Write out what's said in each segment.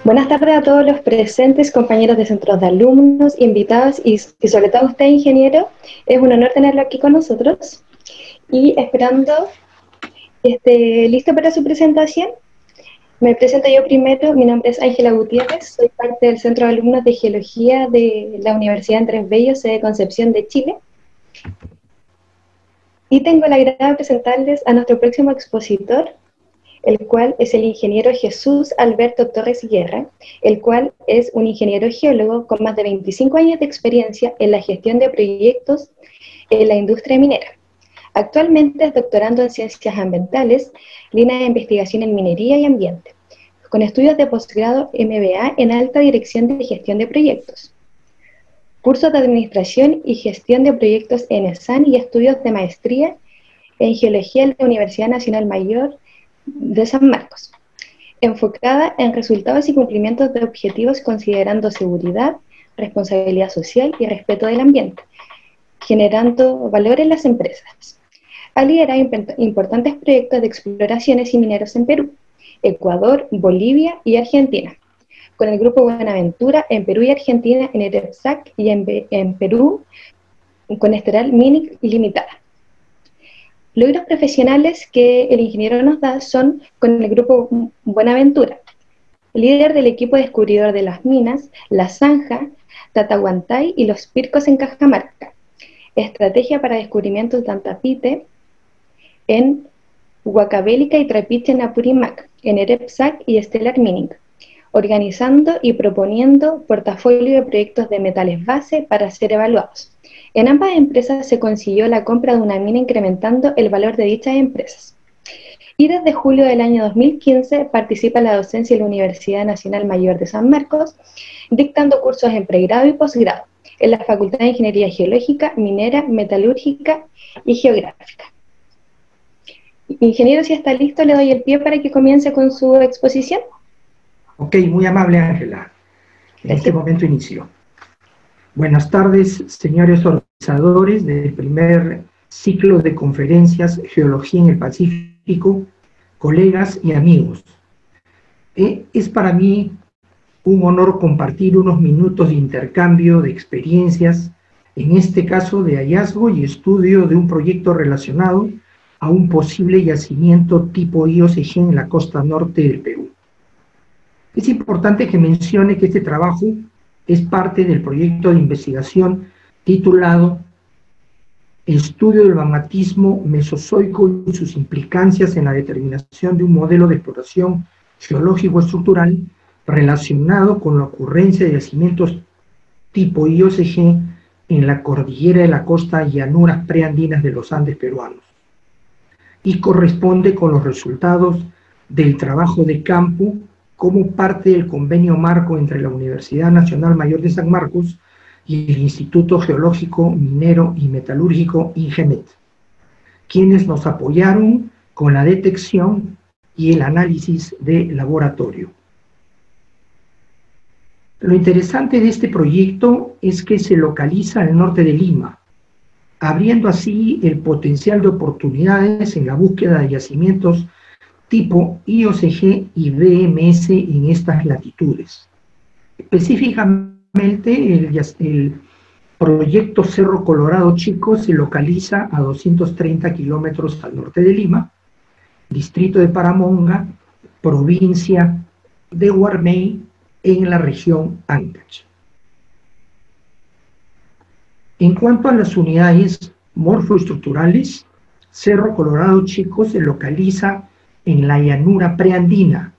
Buenas tardes a todos los presentes, compañeros de centros de alumnos, invitados y sobre todo a usted, ingeniero. Es un honor tenerlo aquí con nosotros. Y esperando que esté listo para su presentación, me presento yo primero. Mi nombre es Ángela Gutiérrez, soy parte del Centro de Alumnos de Geología de la Universidad Andrés Bello, sede Concepción de Chile. Y tengo la agrado de presentarles a nuestro próximo expositor, el cual es el ingeniero Jesús Alberto Torres Guerra, el cual es un ingeniero geólogo con más de 25 años de experiencia en la gestión de proyectos en la industria minera. Actualmente es doctorando en Ciencias Ambientales, línea de investigación en Minería y Ambiente, con estudios de posgrado MBA en Alta Dirección de Gestión de Proyectos, cursos de Administración y Gestión de Proyectos en ESAN y estudios de maestría en Geología en la Universidad Nacional Mayor de San Marcos, enfocada en resultados y cumplimientos de objetivos considerando seguridad, responsabilidad social y respeto del ambiente, generando valor en las empresas. Ha liderado importantes proyectos de exploraciones y mineros en Perú, Ecuador, Bolivia y Argentina, con el Grupo Buenaventura en Perú y Argentina, en EREPSAC y en Perú con Esteral Mining Limitada. Logros profesionales que el ingeniero nos da son con el Grupo Buenaventura, líder del equipo descubridor de las minas, La Zanja, Tatahuantay y los Pircos en Cajamarca, estrategia para descubrimientos de Antapite en Huacabélica y Trapiche en Apurímac, en EREPSAC y Stellar Mining, organizando y proponiendo portafolio de proyectos de metales base para ser evaluados. En ambas empresas se consiguió la compra de una mina incrementando el valor de dichas empresas. Y desde julio del año 2015 participa en la docencia en la Universidad Nacional Mayor de San Marcos, dictando cursos en pregrado y posgrado en la Facultad de Ingeniería Geológica, Minera, Metalúrgica y Geográfica. Ingeniero, si está listo, le doy el pie para que comience con su exposición. Ok, muy amable, Ángela. En este momento inicio. Buenas tardes, señores organizadores del primer ciclo de conferencias Geología en el Pacífico, colegas y amigos. Es para mí un honor compartir unos minutos de intercambio de experiencias, en este caso de hallazgo y estudio de un proyecto relacionado a un posible yacimiento tipo IOCG en la costa norte del Perú. Es importante que mencione que este trabajo es parte del proyecto de investigación titulado Estudio del magmatismo mesozoico y sus implicancias en la determinación de un modelo de exploración geológico-estructural relacionado con la ocurrencia de yacimientos tipo IOCG en la cordillera de la costa y llanuras preandinas de los Andes peruanos, y corresponde con los resultados del trabajo de campo como parte del convenio marco entre la Universidad Nacional Mayor de San Marcos y el Instituto Geológico, Minero y Metalúrgico INGEMET, quienes nos apoyaron con la detección y el análisis de laboratorio. Lo interesante de este proyecto es que se localiza al norte de Lima, abriendo así el potencial de oportunidades en la búsqueda de yacimientos tipo IOCG y VMS en estas latitudes. Específicamente, el proyecto Cerro Colorado Chico se localiza a 230 kilómetros al norte de Lima, distrito de Paramonga, provincia de Huarmey, en la región Ancash. En cuanto a las unidades morfoestructurales, Cerro Colorado Chico se localiza en la llanura preandina,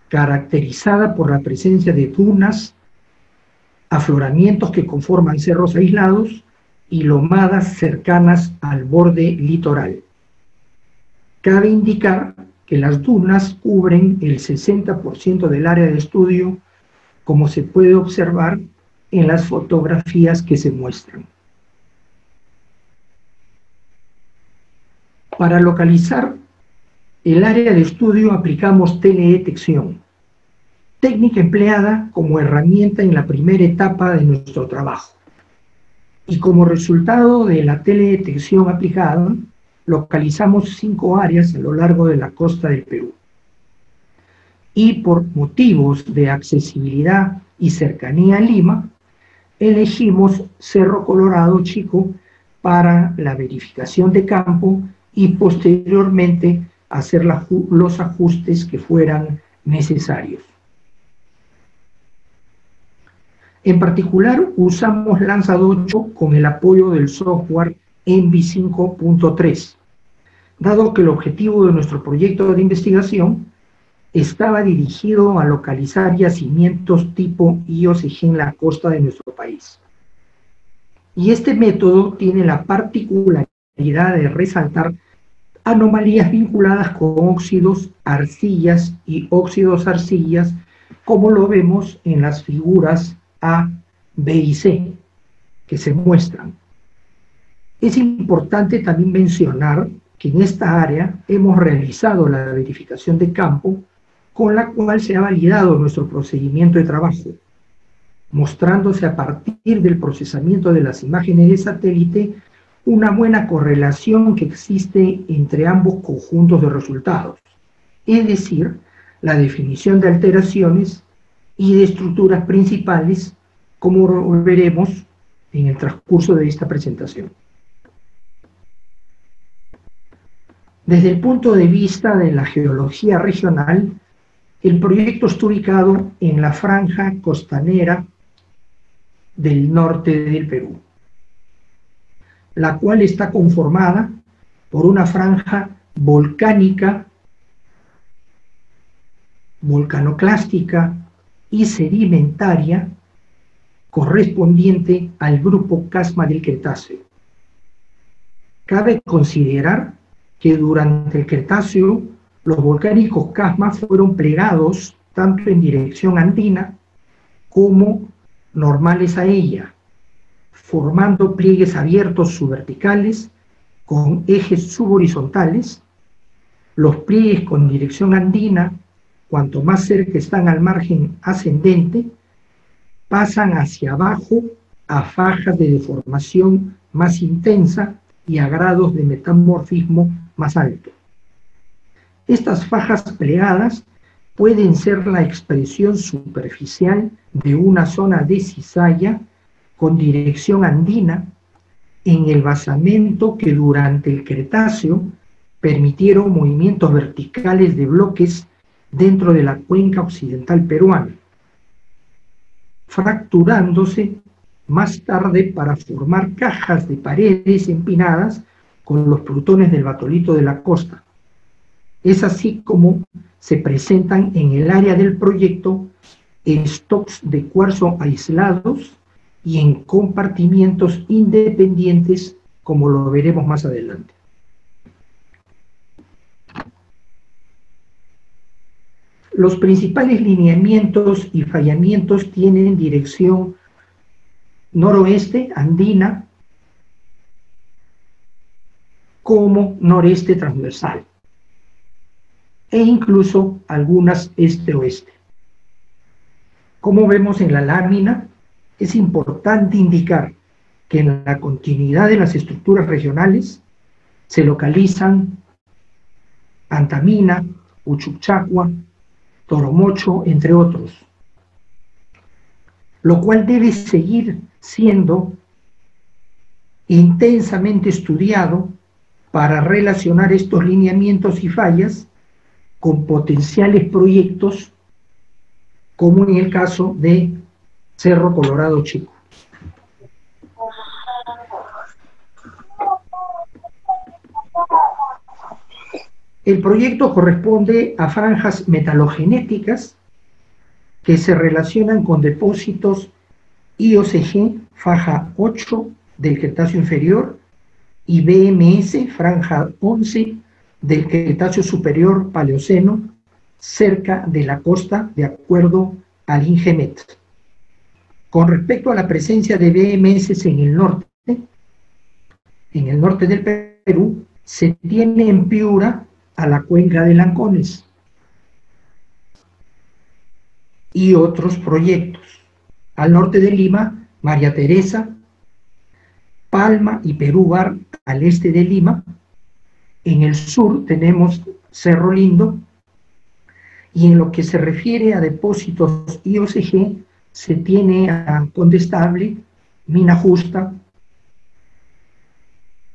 caracterizada por la presencia de dunas, afloramientos que conforman cerros aislados y lomadas cercanas al borde litoral. Cabe indicar que las dunas cubren el 60% del área de estudio, como se puede observar en las fotografías que se muestran. Para localizar el área de estudio aplicamos teledetección, técnica empleada como herramienta en la primera etapa de nuestro trabajo. Y como resultado de la teledetección aplicada, localizamos 5 áreas a lo largo de la costa del Perú. y por motivos de accesibilidad y cercanía a Lima, elegimos Cerro Colorado Chico para la verificación de campo y posteriormente hacer los ajustes que fueran necesarios. En particular, usamos Landsat 8 con el apoyo del software ENVI 5.3, dado que el objetivo de nuestro proyecto de investigación estaba dirigido a localizar yacimientos tipo IOCG en la costa de nuestro país. Y este método tiene la particularidad de resaltar anomalías vinculadas con óxidos, arcillas y óxidos arcillas, como lo vemos en las figuras A, B y C, que se muestran. Es importante también mencionar que en esta área hemos realizado la verificación de campo, con la cual se ha validado nuestro procedimiento de trabajo, mostrándose a partir del procesamiento de las imágenes de satélite una buena correlación que existe entre ambos conjuntos de resultados, es decir, la definición de alteraciones y de estructuras principales, como veremos en el transcurso de esta presentación. Desde el punto de vista de la geología regional, el proyecto está ubicado en la franja costanera del norte del Perú, la cual está conformada por una franja volcánica, volcanoclástica y sedimentaria correspondiente al grupo Casma del Cretáceo. Cabe considerar que durante el Cretáceo los volcánicos Casma fueron plegados tanto en dirección andina como normales a ella, formando pliegues abiertos subverticales con ejes subhorizontales. Los pliegues con dirección andina, cuanto más cerca están al margen ascendente, pasan hacia abajo a fajas de deformación más intensa y a grados de metamorfismo más alto. Estas fajas plegadas pueden ser la expresión superficial de una zona de cizalla con dirección andina en el basamento que durante el Cretáceo permitieron movimientos verticales de bloques dentro de la cuenca occidental peruana, fracturándose más tarde para formar cajas de paredes empinadas con los plutones del batolito de la costa. Es así como se presentan en el área del proyecto stocks de cuarzo aislados y en compartimientos independientes, como lo veremos más adelante. Los principales lineamientos y fallamientos tienen dirección noroeste andina como noreste transversal, e incluso algunas este-oeste. Como vemos en la lámina, es importante indicar que en la continuidad de las estructuras regionales se localizan Antamina, Uchucchacua, Toromocho, entre otros, lo cual debe seguir siendo intensamente estudiado para relacionar estos lineamientos y fallas con potenciales proyectos, como en el caso de Cerro Colorado Chico. El proyecto corresponde a franjas metalogenéticas que se relacionan con depósitos IOCG, faja 8 del Cretáceo inferior, y BMS, franja 11 del Cretáceo superior Paleoceno, cerca de la costa, de acuerdo al INGEMET. Con respecto a la presencia de BMS en el norte del Perú, se tiene en Piura a la cuenca de Lancones y otros proyectos. Al norte de Lima, María Teresa, Palma y Perú Bar al este de Lima. En el sur tenemos Cerro Lindo, Y en lo que se refiere a depósitos IOCG, se tiene a Condestable, Mina Justa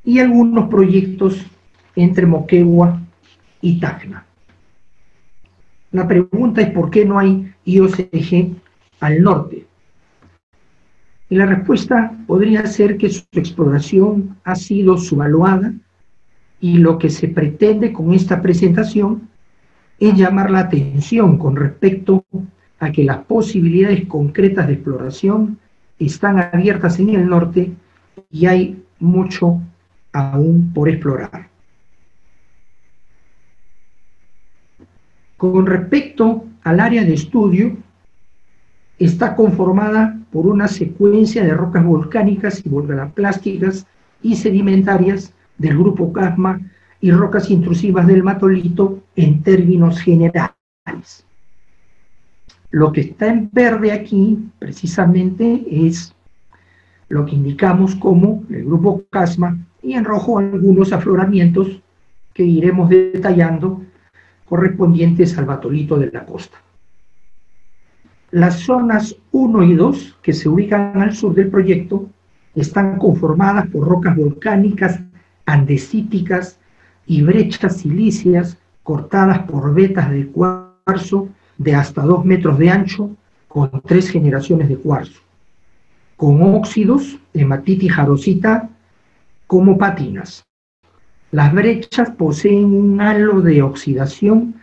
y algunos proyectos entre Moquegua y Tacna. La pregunta es ¿por qué no hay IOCG al norte? Y la respuesta podría ser que su exploración ha sido subvaluada y lo que se pretende con esta presentación es llamar la atención con respecto a que las posibilidades concretas de exploración están abiertas en el norte y hay mucho aún por explorar. Con respecto al área de estudio, está conformada por una secuencia de rocas volcánicas y volcanoplásticas y sedimentarias del grupo Casma y rocas intrusivas del Matolito en términos generales. Lo que está en verde aquí, precisamente, es lo que indicamos como el grupo Casma, y en rojo algunos afloramientos que iremos detallando correspondientes al Matolito de la costa. Las zonas 1 y 2, que se ubican al sur del proyecto, están conformadas por rocas volcánicas andesíticas y brechas silíceas cortadas por vetas de cuarzo de hasta 2 metros de ancho con 3 generaciones de cuarzo, con óxidos, hematita y jarosita como patinas. Las brechas poseen un halo de oxidación,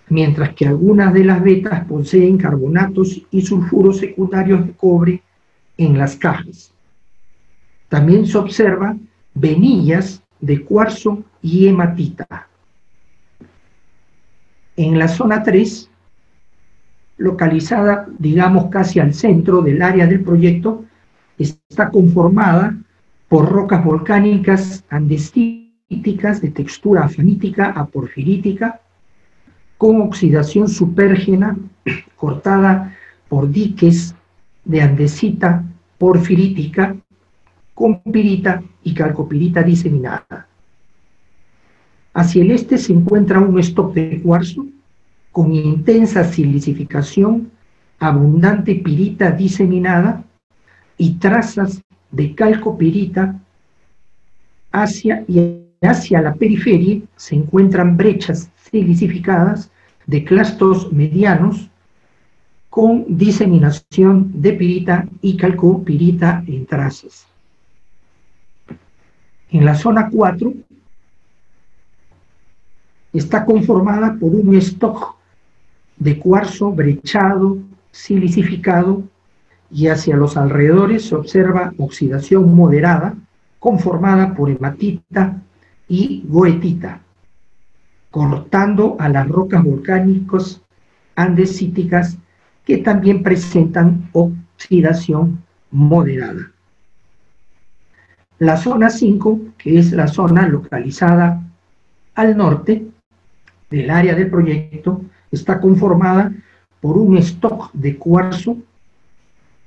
mientras que algunas de las vetas poseen carbonatos y sulfuros secundarios de cobre en las cajas. También se observan venillas de cuarzo y hematita. En la zona 3, localizada, digamos, casi al centro del área del proyecto, está conformada por rocas volcánicas andesíticas de textura afanítica a porfirítica, con oxidación supérgena cortada por diques de andesita porfirítica, con pirita y calcopirita diseminada. Hacia el este se encuentra un stock de cuarzo con intensa silicificación, abundante pirita diseminada y trazas de calcopirita. Hacia la periferia se encuentran brechas silicificadas de clastos medianos con diseminación de pirita y calcopirita en trazas. En la zona 4 está conformada por un stock de cuarzo brechado, silicificado, y hacia los alrededores se observa oxidación moderada conformada por hematita y goetita, cortando a las rocas volcánicas andesíticas que también presentan oxidación moderada. La zona 5, que es la zona localizada al norte del área del proyecto, está conformada por un stock de cuarzo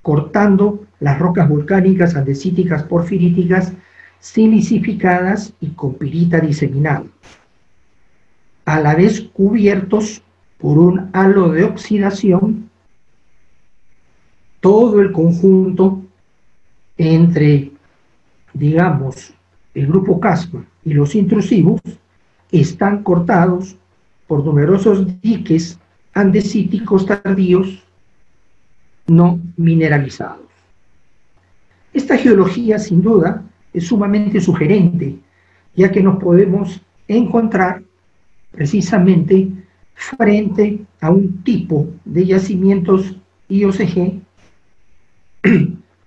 cortando las rocas volcánicas andesíticas porfiríticas silicificadas y con pirita diseminada, a la vez cubiertos por un halo de oxidación. Todo el conjunto entre, digamos, el grupo Casma y los intrusivos están cortados por numerosos diques andesíticos tardíos no mineralizados. Esta geología, sin duda, es sumamente sugerente, ya que nos podemos encontrar precisamente frente a un tipo de yacimientos IOCG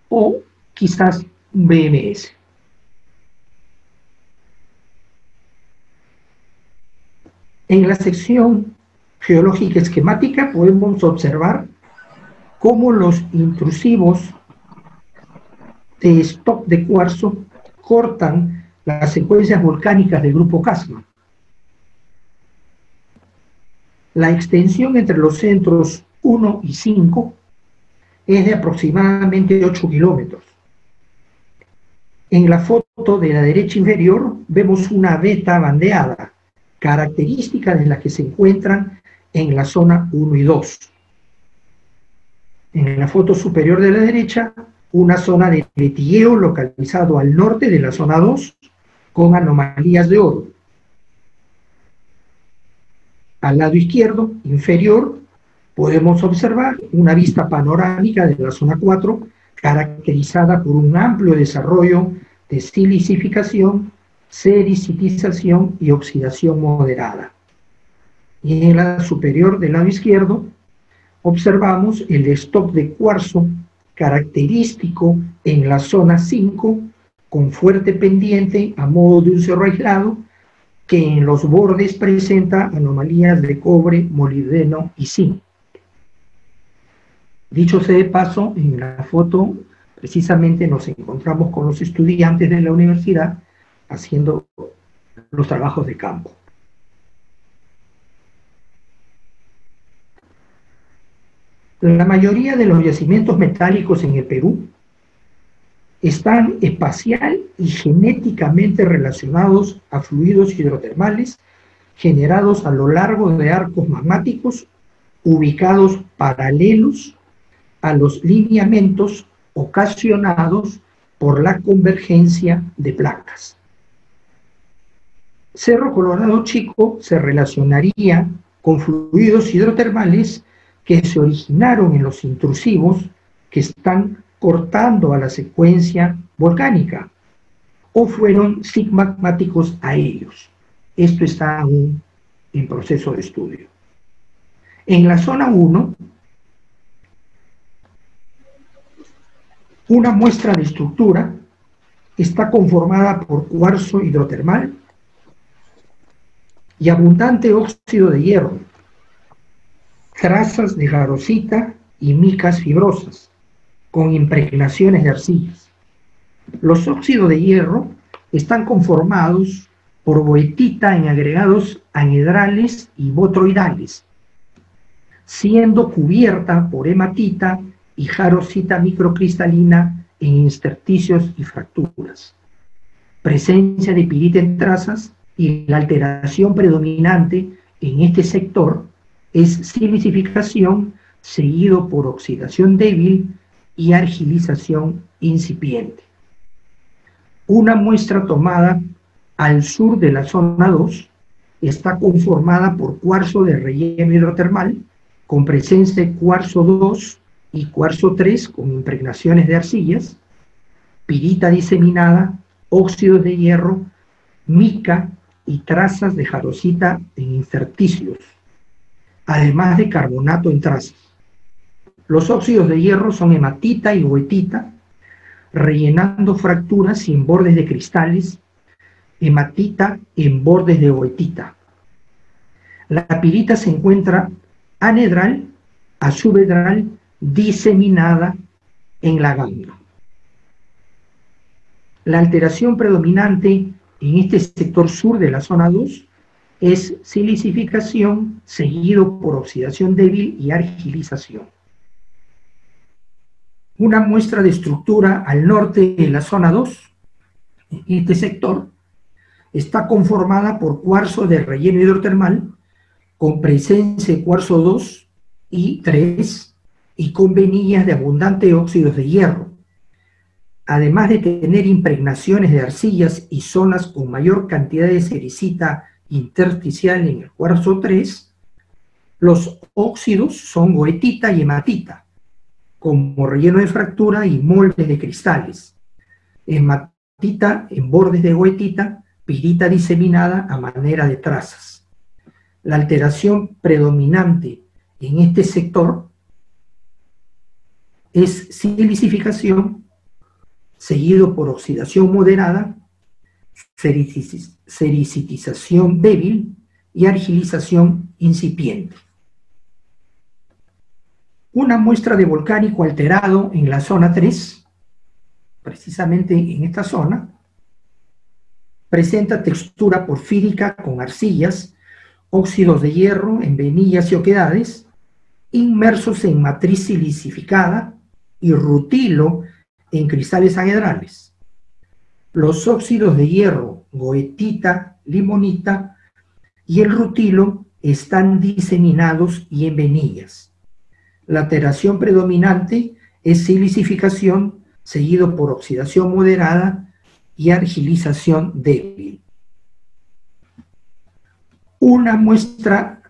o quizás un BMS. En la sección geológica esquemática podemos observar cómo los intrusivos de stock de cuarzo cortan las secuencias volcánicas del grupo Casma. La extensión entre los centros 1 y 5 es de aproximadamente 8 kilómetros. En la foto de la derecha inferior vemos una veta bandeada, característica de la que se encuentran en la zona 1 y 2. En la foto superior de la derecha, una zona de letilleo localizado al norte de la zona 2, con anomalías de oro. Al lado izquierdo, inferior, podemos observar una vista panorámica de la zona 4, caracterizada por un amplio desarrollo de silicificación, sericitización y oxidación moderada. Y en la superior del lado izquierdo, observamos el stock de cuarzo característico en la zona 5, con fuerte pendiente a modo de un cerro aislado, que en los bordes presenta anomalías de cobre, molibdeno y zinc. Dicho sea de paso, en la foto precisamente nos encontramos con los estudiantes de la universidad haciendo los trabajos de campo. La mayoría de los yacimientos metálicos en el Perú están espacial y genéticamente relacionados a fluidos hidrotermales generados a lo largo de arcos magmáticos ubicados paralelos a los lineamientos ocasionados por la convergencia de placas. Cerro Colorado Chico se relacionaría con fluidos hidrotermales que se originaron en los intrusivos que están cortando a la secuencia volcánica, o fueron sigmagmáticos a ellos. Esto está aún en proceso de estudio. En la zona 1, una muestra de estructura está conformada por cuarzo hidrotermal y abundante óxido de hierro, trazas de jarosita y micas fibrosas, con impregnaciones de arcillas. Los óxidos de hierro están conformados por boetita en agregados anhedrales y botroidales, siendo cubierta por hematita y jarosita microcristalina en intersticios y fracturas. Presencia de pirita en trazas, y la alteración predominante en este sector es silicificación seguido por oxidación débil y argilización incipiente. Una muestra tomada al sur de la zona 2 está conformada por cuarzo de relleno hidrotermal con presencia de cuarzo 2 y cuarzo 3 con impregnaciones de arcillas, pirita diseminada, óxidos de hierro, mica y trazas de jarosita en intersticios, además de carbonato en trazas. Los óxidos de hierro son hematita y boetita, rellenando fracturas sin bordes de cristales, hematita en bordes de boetita. La pirita se encuentra anhedral a subedral diseminada en la gamba. La alteración predominante en este sector sur de la zona 2 es silicificación seguido por oxidación débil y argilización. Una muestra de estructura al norte de la zona 2, este sector, está conformada por cuarzo de relleno hidrotermal con presencia de cuarzo 2 y 3 y con venillas de abundante óxidos de hierro. Además de tener impregnaciones de arcillas y zonas con mayor cantidad de sericita intersticial en el cuarzo 3, los óxidos son goetita y hematita, como relleno de fractura y moldes de cristales. Hematita en bordes de goetita, pirita diseminada a manera de trazas. La alteración predominante en este sector es silicificación, seguido por oxidación moderada, sericitización débil y argilización incipiente. Una muestra de volcánico alterado en la zona 3, precisamente en esta zona, presenta textura porfírica con arcillas, óxidos de hierro en venillas y oquedades, inmersos en matriz silicificada y rutilo en cristales anhedrales. Los óxidos de hierro, goetita, limonita y el rutilo están diseminados y en venillas. La alteración predominante es silicificación, seguido por oxidación moderada y argilización débil. Una muestra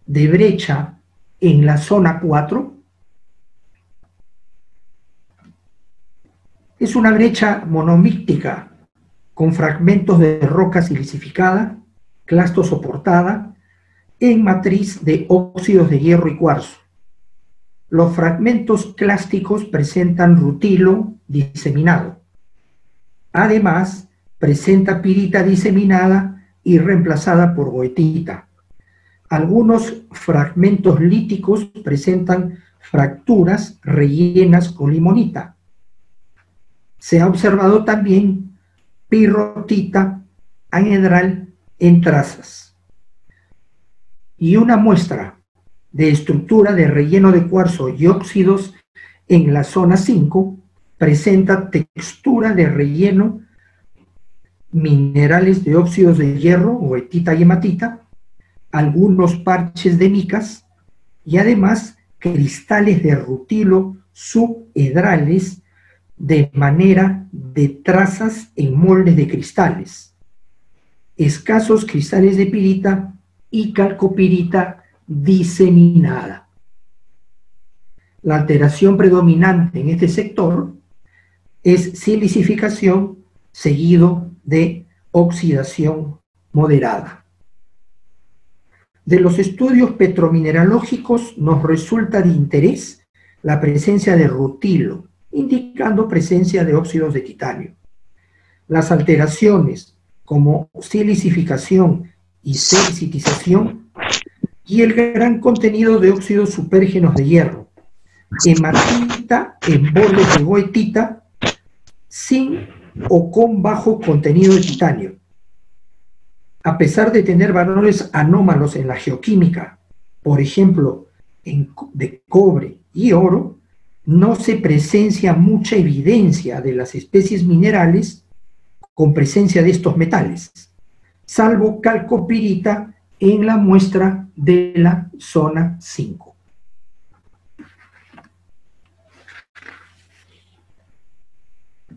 de brecha en la zona 4 es una brecha monomíctica con fragmentos de roca silicificada, clasto soportada, en matriz de óxidos de hierro y cuarzo. Los fragmentos clásticos presentan rutilo diseminado. Además, presenta pirita diseminada y reemplazada por goethita. Algunos fragmentos líticos presentan fracturas rellenas con limonita. Se ha observado también pirrotita anhedral en trazas. Y una muestra de estructura de relleno de cuarzo y óxidos en la zona 5 presenta textura de relleno, minerales de óxidos de hierro, goethita y hematita, algunos parches de micas y además cristales de rutilo subhedrales de manera de trazas en moldes de cristales, escasos cristales de pirita y calcopirita diseminada. La alteración predominante en este sector es silicificación seguido de oxidación moderada. De los estudios petromineralógicos nos resulta de interés la presencia de rutilo, indicando presencia de óxidos de titanio. Las alteraciones como silicificación y sensitización y el gran contenido de óxidos supérgenos de hierro, hematita en bordes de goethita, sin o con bajo contenido de titanio. A pesar de tener valores anómalos en la geoquímica, por ejemplo, de cobre y oro, no se presencia mucha evidencia de las especies minerales con presencia de estos metales, salvo calcopirita en la muestra de la zona 5.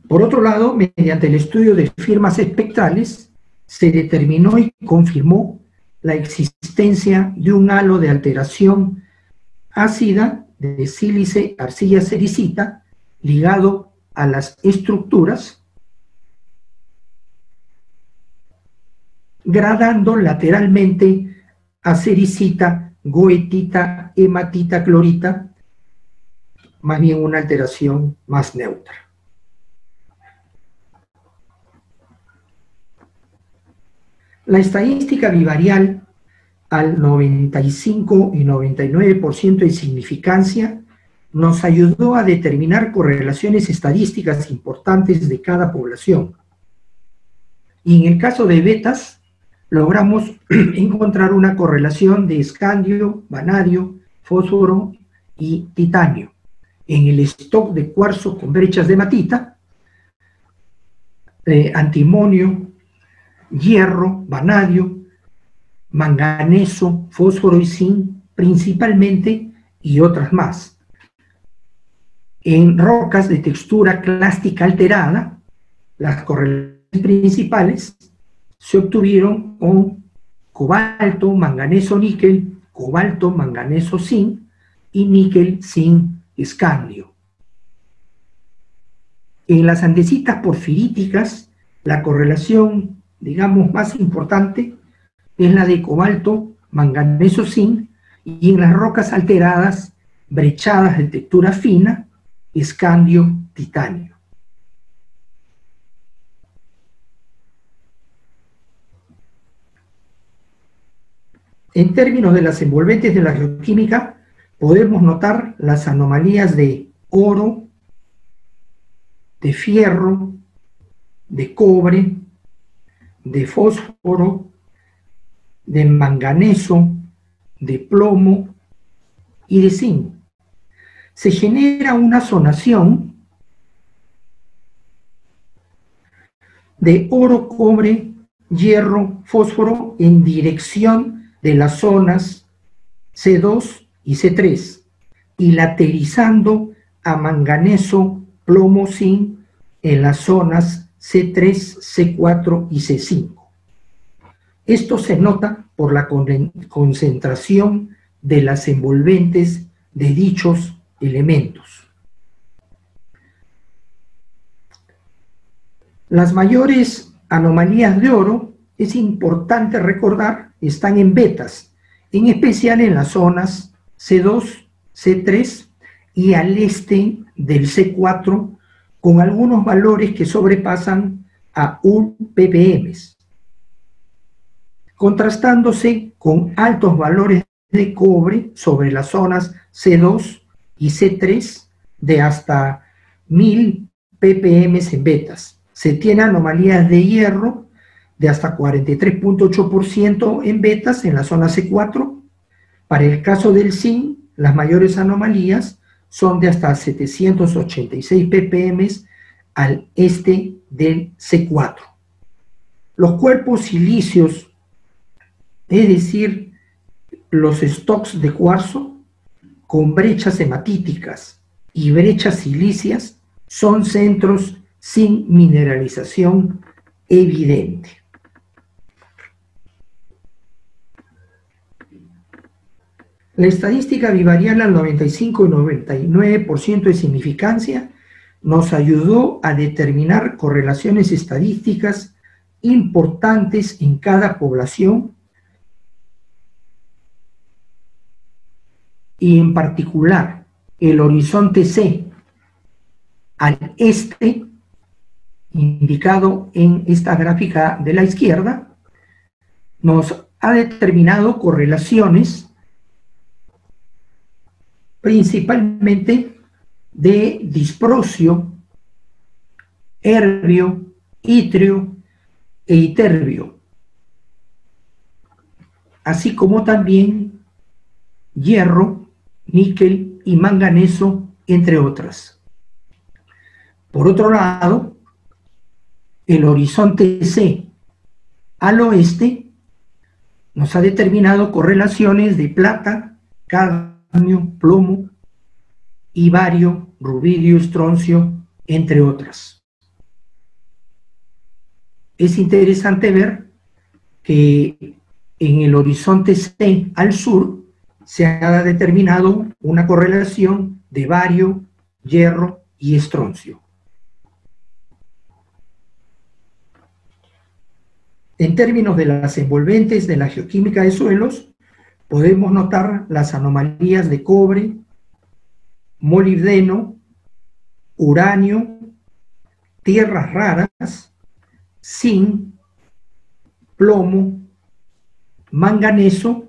Por otro lado, mediante el estudio de firmas espectrales, se determinó y confirmó la existencia de un halo de alteración ácida de sílice arcilla sericita ligado a las estructuras, gradando lateralmente a sericita, goethita, hematita, clorita, más bien una alteración más neutra. La estadística bivarial al 95 y 99% de significancia nos ayudó a determinar correlaciones estadísticas importantes de cada población. Y en el caso de betas, logramos encontrar una correlación de escandio, vanadio, fósforo y titanio en el stock de cuarzo con brechas de hematita, antimonio, hierro, vanadio, manganeso, fósforo y zinc principalmente, y otras más. En rocas de textura clástica alterada, las correlaciones principales se obtuvieron con cobalto, manganeso, níquel, cobalto, manganeso, zinc y níquel, zinc, escandio. En las andesitas porfiríticas, la correlación, digamos, más importante es la de cobalto, manganeso, zinc, y en las rocas alteradas, brechadas de textura fina, escandio, titanio. En términos de las envolventes de la geoquímica, podemos notar las anomalías de oro, de fierro, de cobre, de fósforo, de manganeso, de plomo y de zinc. Se genera una zonación de oro, cobre, hierro, fósforo en dirección de las zonas C2 y C3 y laterizando a manganeso, plomo, zinc en las zonas C3, C4 y C5. Esto se nota por la concentración de las envolventes de dichos elementos. Las mayores anomalías de oro, es importante recordar, están en betas, en especial en las zonas C2, C3 y al este del C4, con algunos valores que sobrepasan a 1 ppm, contrastándose con altos valores de cobre sobre las zonas C2 y C3 de hasta 1000 ppm en betas. Se tiene anomalías de hierro de hasta 43.8% en betas en la zona C4. Para el caso del zinc, las mayores anomalías son de hasta 786 ppm al este del C4. Los cuerpos silíceos, es decir, los stocks de cuarzo con brechas hematíticas y brechas silíceas, son centros sin mineralización evidente. La estadística bivarial al 95 y 99% de significancia nos ayudó a determinar correlaciones estadísticas importantes en cada población y en particular el horizonte C al este, indicado en esta gráfica de la izquierda, nos ha determinado correlaciones principalmente de disprosio, herbio, itrio e iterbio, así como también hierro, níquel y manganeso, entre otras. Por otro lado, el horizonte C al oeste nos ha determinado correlaciones de plata, cadmio, plomo, y bario, rubidio, estroncio, entre otras. Es interesante ver que en el horizonte C al sur se ha determinado una correlación de bario, hierro y estroncio. En términos de las envolventes de la geoquímica de suelos, podemos notar las anomalías de cobre, molibdeno, uranio, tierras raras, zinc, plomo, manganeso,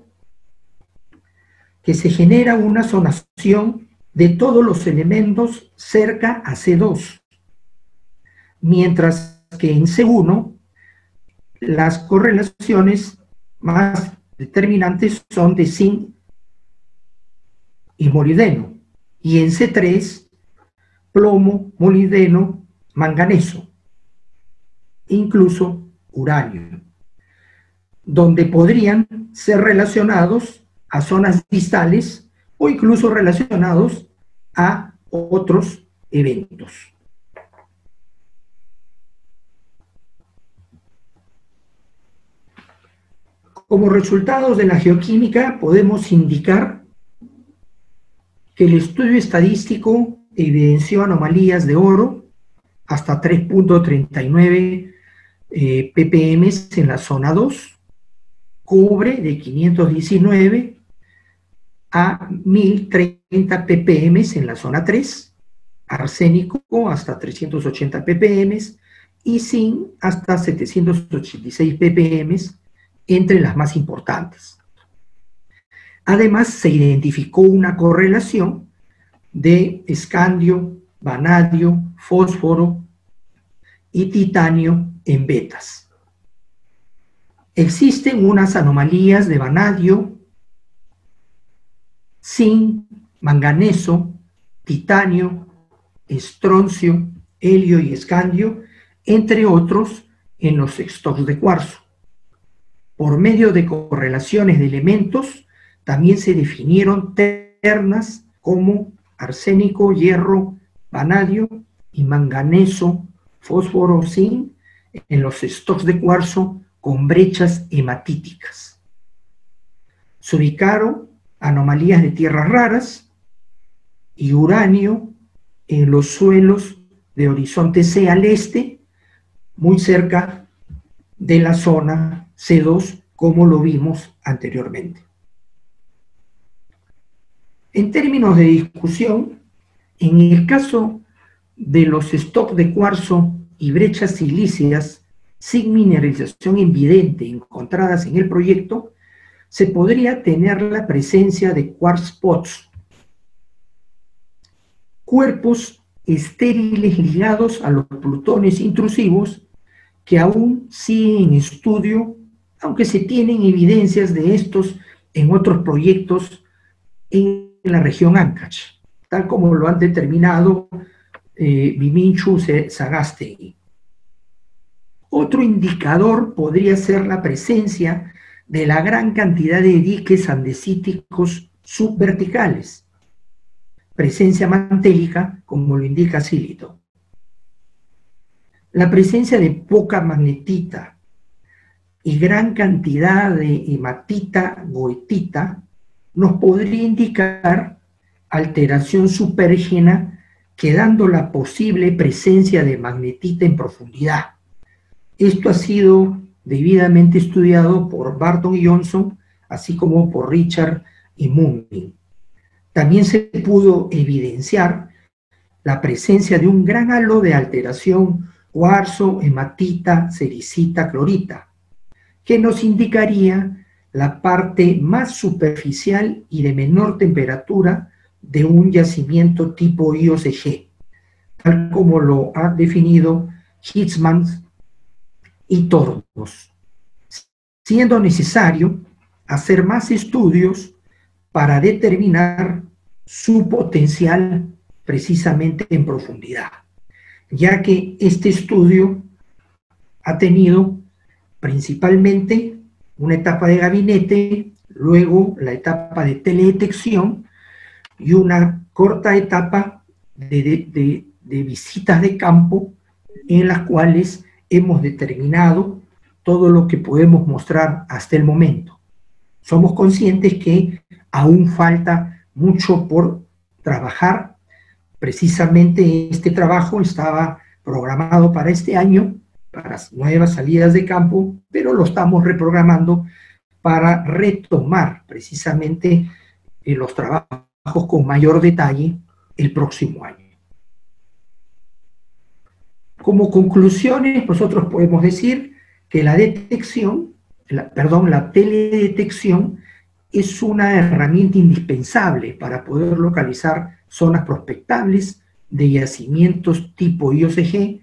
que se genera una zonación de todos los elementos cerca a C2, mientras que en C1 las correlaciones más determinantes son de zinc y molibdeno, y en C3 plomo, molibdeno, manganeso, incluso uranio, donde podrían ser relacionados a zonas distales o incluso relacionados a otros eventos. Como resultados de la geoquímica podemos indicar que el estudio estadístico evidenció anomalías de oro hasta 3.39 ppm en la zona 2, cobre de 519 a 1030 ppm en la zona 3, arsénico hasta 380 ppm y zinc hasta 786 ppm, entre las más importantes. Además, se identificó una correlación de escandio, vanadio, fósforo y titanio en betas. Existen unas anomalías de vanadio, zinc, manganeso, titanio, estroncio, helio y escandio, entre otros, en los stocks de cuarzo. Por medio de correlaciones de elementos, también se definieron ternas como arsénico, hierro, vanadio y manganeso, fósforo, zinc en los stocks de cuarzo con brechas hematíticas. Se ubicaron anomalías de tierras raras y uranio en los suelos de horizonte C al este, muy cerca de la zona C2, como lo vimos anteriormente. En términos de discusión, en el caso de los stocks de cuarzo y brechas silíceas sin mineralización evidente encontradas en el proyecto, se podría tener la presencia de quartz spots, cuerpos estériles ligados a los plutones intrusivos que aún siguen en estudio, aunque se tienen evidencias de estos en otros proyectos en la región Ancash, tal como lo han determinado Biminchu Sagastey. Otro indicador podría ser la presencia de la gran cantidad de diques andesíticos subverticales, presencia mantélica, como lo indica Silito. La presencia de poca magnetita y gran cantidad de hematita goetita nos podría indicar alteración supergena, quedando la posible presencia de magnetita en profundidad. Esto ha sido debidamente estudiado por Barton y Johnson, así como por Richard y Munding. También se pudo evidenciar la presencia de un gran halo de alteración cuarzo, hematita, sericita, clorita, que nos indicaría la parte más superficial y de menor temperatura de un yacimiento tipo IOCG, tal como lo ha definido Hitzman y Tornos, siendo necesario hacer más estudios para determinar su potencial precisamente en profundidad, ya que este estudio ha tenido principalmente una etapa de gabinete, luego la etapa de teledetección y una corta etapa de visitas de campo en las cuales hemos determinado todo lo que podemos mostrar hasta el momento. Somos conscientes que aún falta mucho por trabajar. Precisamente este trabajo estaba programado para este año, para nuevas salidas de campo, pero lo estamos reprogramando para retomar precisamente los trabajos con mayor detalle el próximo año. Como conclusiones, nosotros podemos decir que la teledetección es una herramienta indispensable para poder localizar zonas prospectables de yacimientos tipo IOCG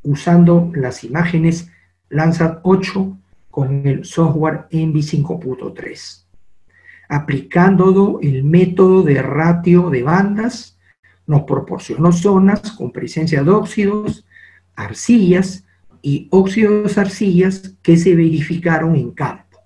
usando las imágenes Landsat 8 con el software ENVI 5.3. Aplicando el método de ratio de bandas, nos proporcionó zonas con presencia de óxidos, arcillas y óxidos arcillas que se verificaron en campo.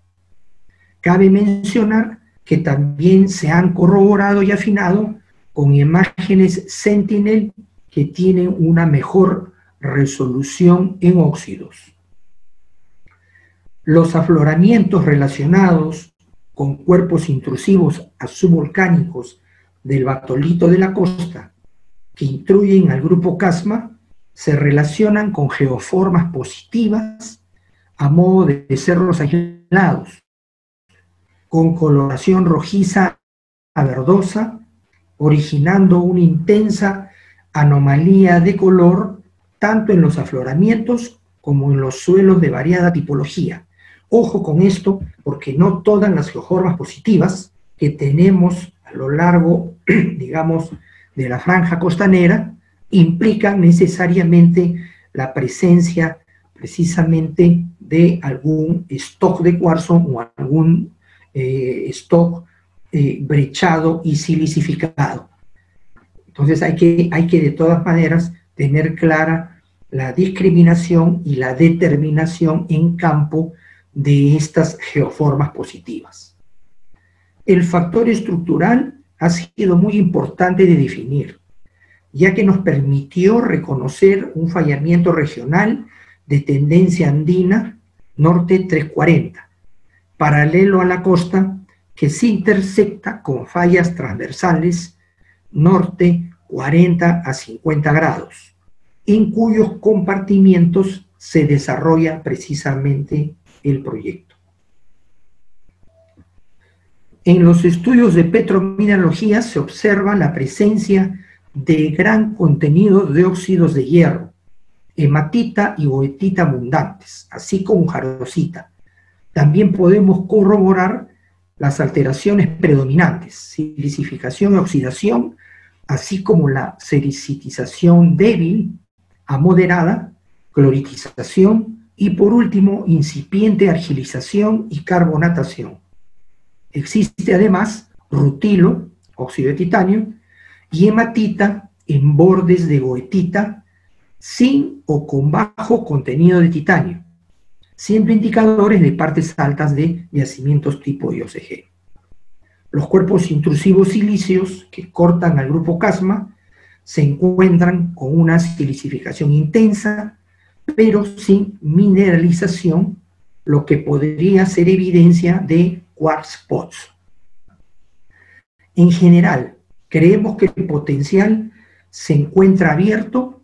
Cabe mencionar que también se han corroborado y afinado con imágenes Sentinel que tienen una mejor resolución en óxidos. Los afloramientos relacionados con cuerpos intrusivos subvolcánicos del batolito de la costa que intruyen al grupo Casma se relacionan con geoformas positivas a modo de cerros aislados, con coloración rojiza a verdosa, originando una intensa anomalía de color tanto en los afloramientos como en los suelos de variada tipología. Ojo con esto, porque no todas las geoformas positivas que tenemos a lo largo, digamos, de la franja costanera implican necesariamente la presencia precisamente de algún stock de cuarzo o algún stock brechado y silicificado. Entonces hay que de todas maneras tener clara la discriminación y la determinación en campo de estas geoformas positivas. El factor estructural ha sido muy importante de definir, ya que nos permitió reconocer un fallamiento regional de tendencia andina norte 340, paralelo a la costa, que se intersecta con fallas transversales norte 40 a 50 grados, en cuyos compartimientos se desarrolla precisamente el proyecto. En los estudios de petromineralogía se observa la presencia de gran contenido de óxidos de hierro, hematita y goethita abundantes, así como jarosita. También podemos corroborar las alteraciones predominantes, silicificación y oxidación, así como la sericitización débil a moderada, cloritización y por último incipiente argilización y carbonatación. Existe además rutilo, óxido de titanio, y hematita en bordes de goethita sin o con bajo contenido de titanio, siendo indicadores de partes altas de yacimientos tipo IOCG. Los cuerpos intrusivos silíceos que cortan al grupo Casma se encuentran con una silicificación intensa, pero sin mineralización, lo que podría ser evidencia de quartz pots. En general, creemos que el potencial se encuentra abierto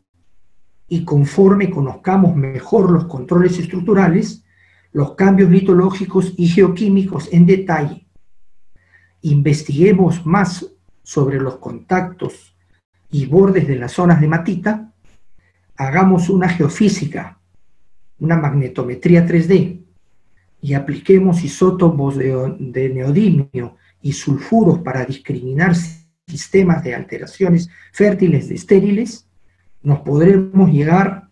y conforme conozcamos mejor los controles estructurales, los cambios litológicos y geoquímicos en detalle, investiguemos más sobre los contactos y bordes de las zonas de hematita, hagamos una geofísica, una magnetometría 3D, y apliquemos isótopos de neodimio y sulfuros para discriminar sistemas de alteraciones fértiles de estériles, nos podremos llegar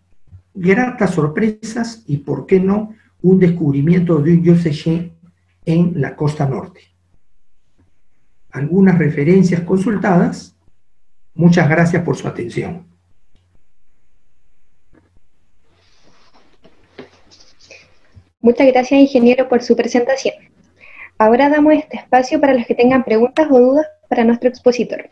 gratas sorpresas y, por qué no, un descubrimiento de un IOCG en la costa norte. Algunas referencias consultadas. Muchas gracias por su atención. Muchas gracias, ingeniero, por su presentación. Ahora damos este espacio para los que tengan preguntas o dudas para nuestro expositor.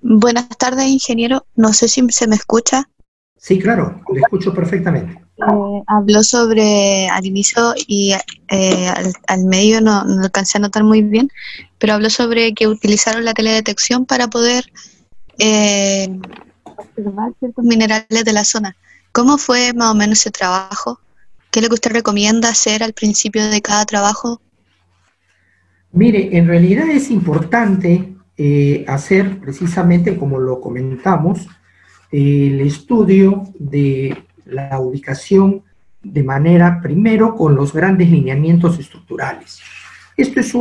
Buenas tardes, ingeniero. No sé si se me escucha. Sí, claro, le escucho perfectamente. Habló sobre al inicio y al medio no alcancé a notar muy bien, pero habló sobre que utilizaron la teledetección para poder observar ciertos minerales de la zona. ¿Cómo fue más o menos ese trabajo? ¿Qué es lo que usted recomienda hacer al principio de cada trabajo? Mire, en realidad es importante hacer precisamente, como lo comentamos, el estudio de la ubicación de manera, primero, con los grandes lineamientos estructurales. Esto es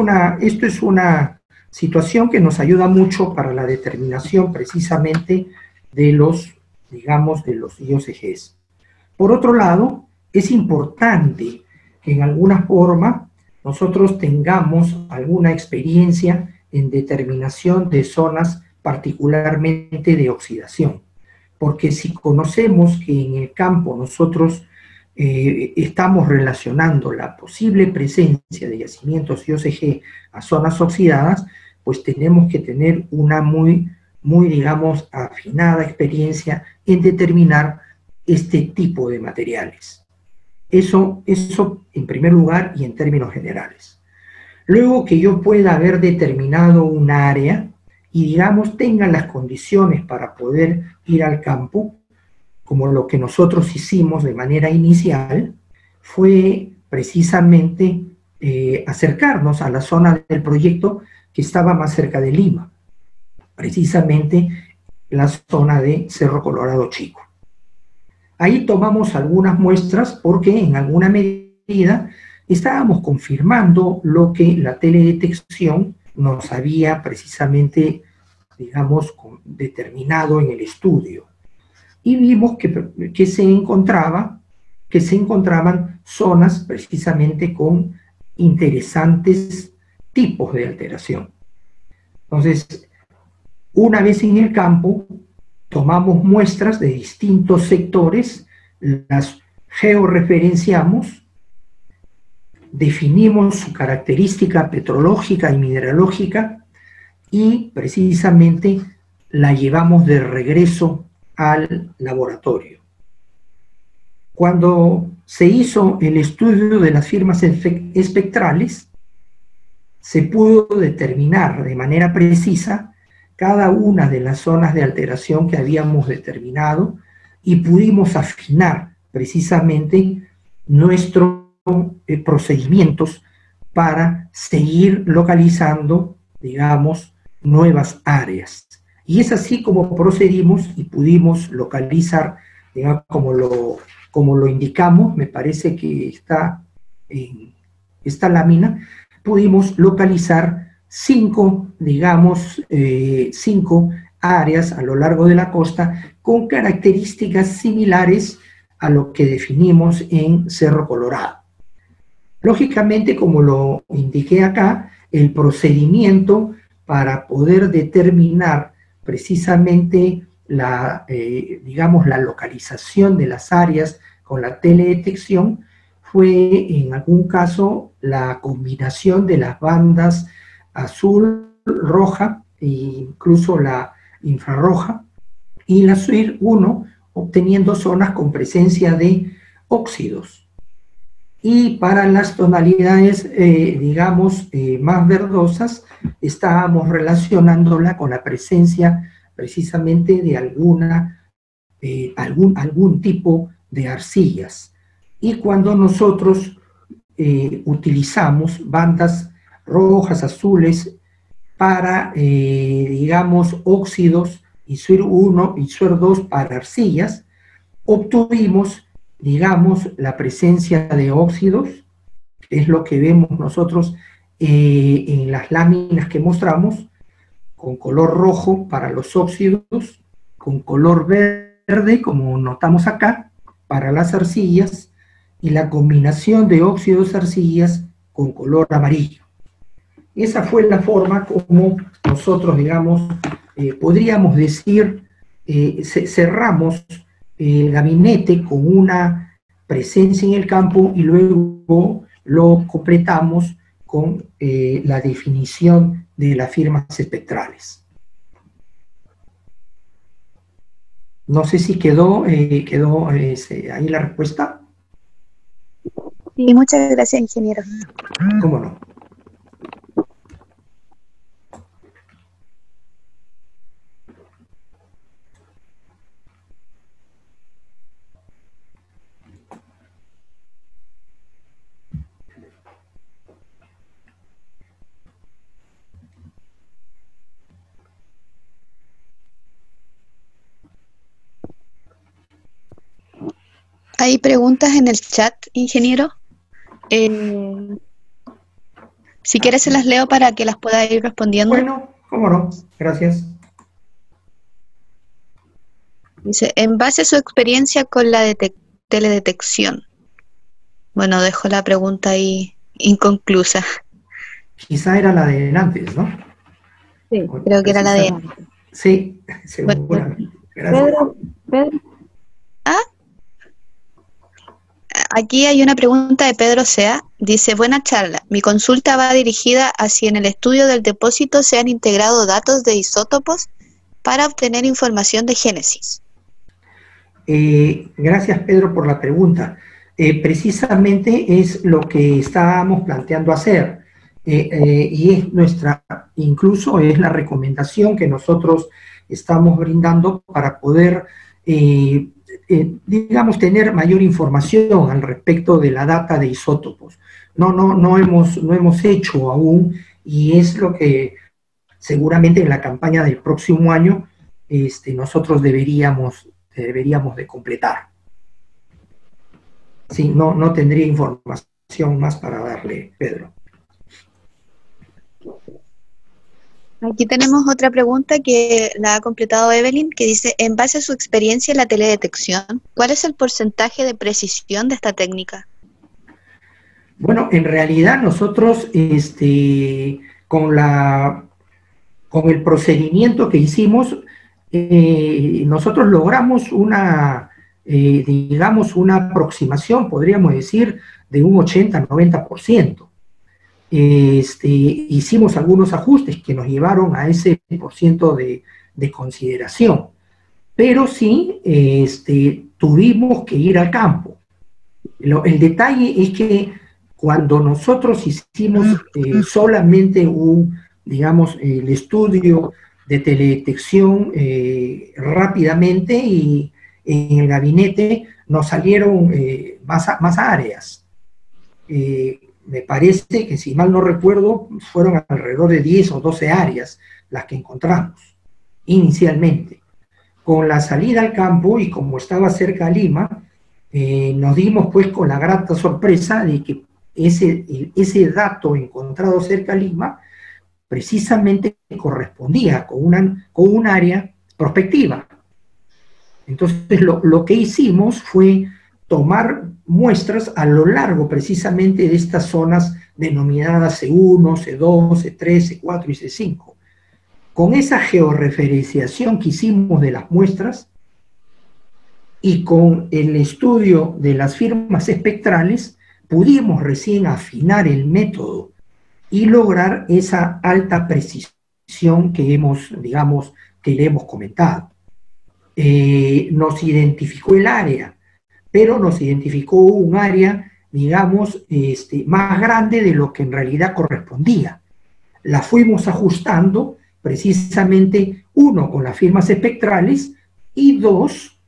una situación que nos ayuda mucho para la determinación precisamente de los, digamos, de los IOCGs. Por otro lado, es importante que en alguna forma nosotros tengamos alguna experiencia en determinación de zonas particularmente de oxidación, porque si conocemos que en el campo nosotros estamos relacionando la posible presencia de yacimientos IOCG a zonas oxidadas, pues tenemos que tener una muy, digamos, afinada experiencia en determinar este tipo de materiales. Eso en primer lugar y en términos generales. Luego que yo pueda haber determinado un área y, digamos, tenga las condiciones para poder ir al campo, como lo que nosotros hicimos de manera inicial, fue precisamente acercarnos a la zona del proyecto que estaba más cerca de Lima, precisamente la zona de Cerro Colorado Chico. Ahí tomamos algunas muestras porque en alguna medida estábamos confirmando lo que la teledetección nos había precisamente, digamos, determinado en el estudio. Y vimos que se encontraban zonas precisamente con interesantes tipos de alteración. Entonces, una vez en el campo, tomamos muestras de distintos sectores, las georreferenciamos, definimos su característica petrológica y mineralógica y precisamente la llevamos de regreso al laboratorio. Cuando se hizo el estudio de las firmas espectrales, se pudo determinar de manera precisa cada una de las zonas de alteración que habíamos determinado y pudimos afinar precisamente nuestros procedimientos para seguir localizando, digamos, nuevas áreas. Y es así como procedimos y pudimos localizar, digamos, como lo indicamos, me parece que está en esta lámina, pudimos localizar 5 áreas a lo largo de la costa con características similares a lo que definimos en Cerro Colorado. Lógicamente, como lo indiqué acá, el procedimiento para poder determinar precisamente la localización de las áreas con la teledetección fue en algún caso la combinación de las bandas azul, roja e incluso la infrarroja y la SWIR-1 obteniendo zonas con presencia de óxidos. Y para las tonalidades, más verdosas, estábamos relacionándola con la presencia precisamente de algún tipo de arcillas. Y cuando nosotros utilizamos bandas rojas, azules, para, óxidos, y SWIR-1 y SWIR-2 para arcillas, obtuvimos, la presencia de óxidos, que es lo que vemos nosotros en las láminas que mostramos, con color rojo para los óxidos, con color verde, como notamos acá, para las arcillas, y la combinación de óxidos-arcillas con color amarillo. Esa fue la forma como nosotros, podríamos decir, cerramos el gabinete con una presencia en el campo y luego lo completamos con la definición de las firmas espectrales. No sé si quedó ahí la respuesta. Sí, muchas gracias, ingeniero. ¿Cómo no? Hay preguntas en el chat, ingeniero. Si quieres se las leo para que las pueda ir respondiendo. Bueno, cómo no, gracias. Dice, en base a su experiencia con la teledetección. Bueno, dejo la pregunta ahí inconclusa. Quizá era la de antes, ¿no? Sí, creo que era la de antes. Sí, seguramente. Gracias. Pedro. ¿Ah? Aquí hay una pregunta de Pedro Sea. Dice, buena charla. Mi consulta va dirigida a si en el estudio del depósito se han integrado datos de isótopos para obtener información de génesis. Gracias, Pedro, por la pregunta. Precisamente es lo que estábamos planteando hacer. Y es incluso es la recomendación que nosotros estamos brindando para poder digamos, tener mayor información al respecto de la data de isótopos. No hemos hecho aún, y es lo que seguramente en la campaña del próximo año nosotros deberíamos de completar. Sí, no tendría información más para darle, Pedro. Aquí tenemos otra pregunta que la ha completado Evelyn, que dice, en base a su experiencia en la teledetección, ¿cuál es el porcentaje de precisión de esta técnica? Bueno, en realidad nosotros, con el procedimiento que hicimos, nosotros logramos digamos, una aproximación, podríamos decir, de un 80-90%. Hicimos algunos ajustes que nos llevaron a ese porcentaje de consideración, pero sí tuvimos que ir al campo. El detalle es que cuando nosotros hicimos solamente digamos, el estudio de teledetección rápidamente, y en el gabinete nos salieron más áreas. Me parece que, si mal no recuerdo, fueron alrededor de 10 o 12 áreas las que encontramos inicialmente. Con la salida al campo, y como estaba cerca a Lima, nos dimos pues con la grata sorpresa de que ese dato encontrado cerca a Lima precisamente correspondía con un área prospectiva. Entonces lo que hicimos fue tomar muestras a lo largo precisamente de estas zonas denominadas C1, C2, C3, C4 y C5. Con esa georreferenciación que hicimos de las muestras y con el estudio de las firmas espectrales, pudimos recién afinar el método y lograr esa alta precisión que le hemos comentado. Nos identificó el área, pero nos identificó un área, digamos, más grande de lo que en realidad correspondía. La fuimos ajustando precisamente, uno, con las firmas espectrales, y dos,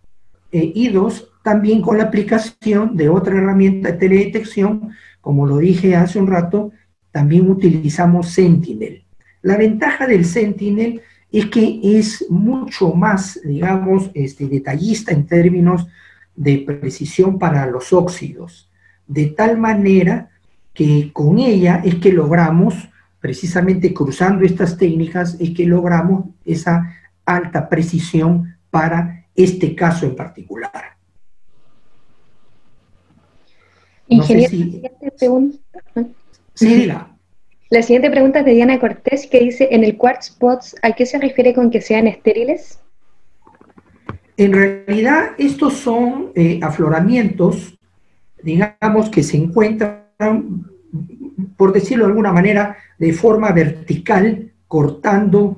también con la aplicación de otra herramienta de teledetección. Como lo dije hace un rato, también utilizamos Sentinel. La ventaja del Sentinel es que es mucho más, digamos, detallista en términos de precisión para los óxidos, de tal manera que con ella es que logramos, precisamente cruzando estas técnicas, es que logramos esa alta precisión para este caso en particular. Ingeniero, no sé si... la siguiente pregunta. Sí, diga. La siguiente pregunta es de Diana Cortés, que dice, ¿en el quartz pots a qué se refiere con que sean estériles? En realidad, estos son afloramientos, digamos, que se encuentran, por decirlo de alguna manera, de forma vertical, cortando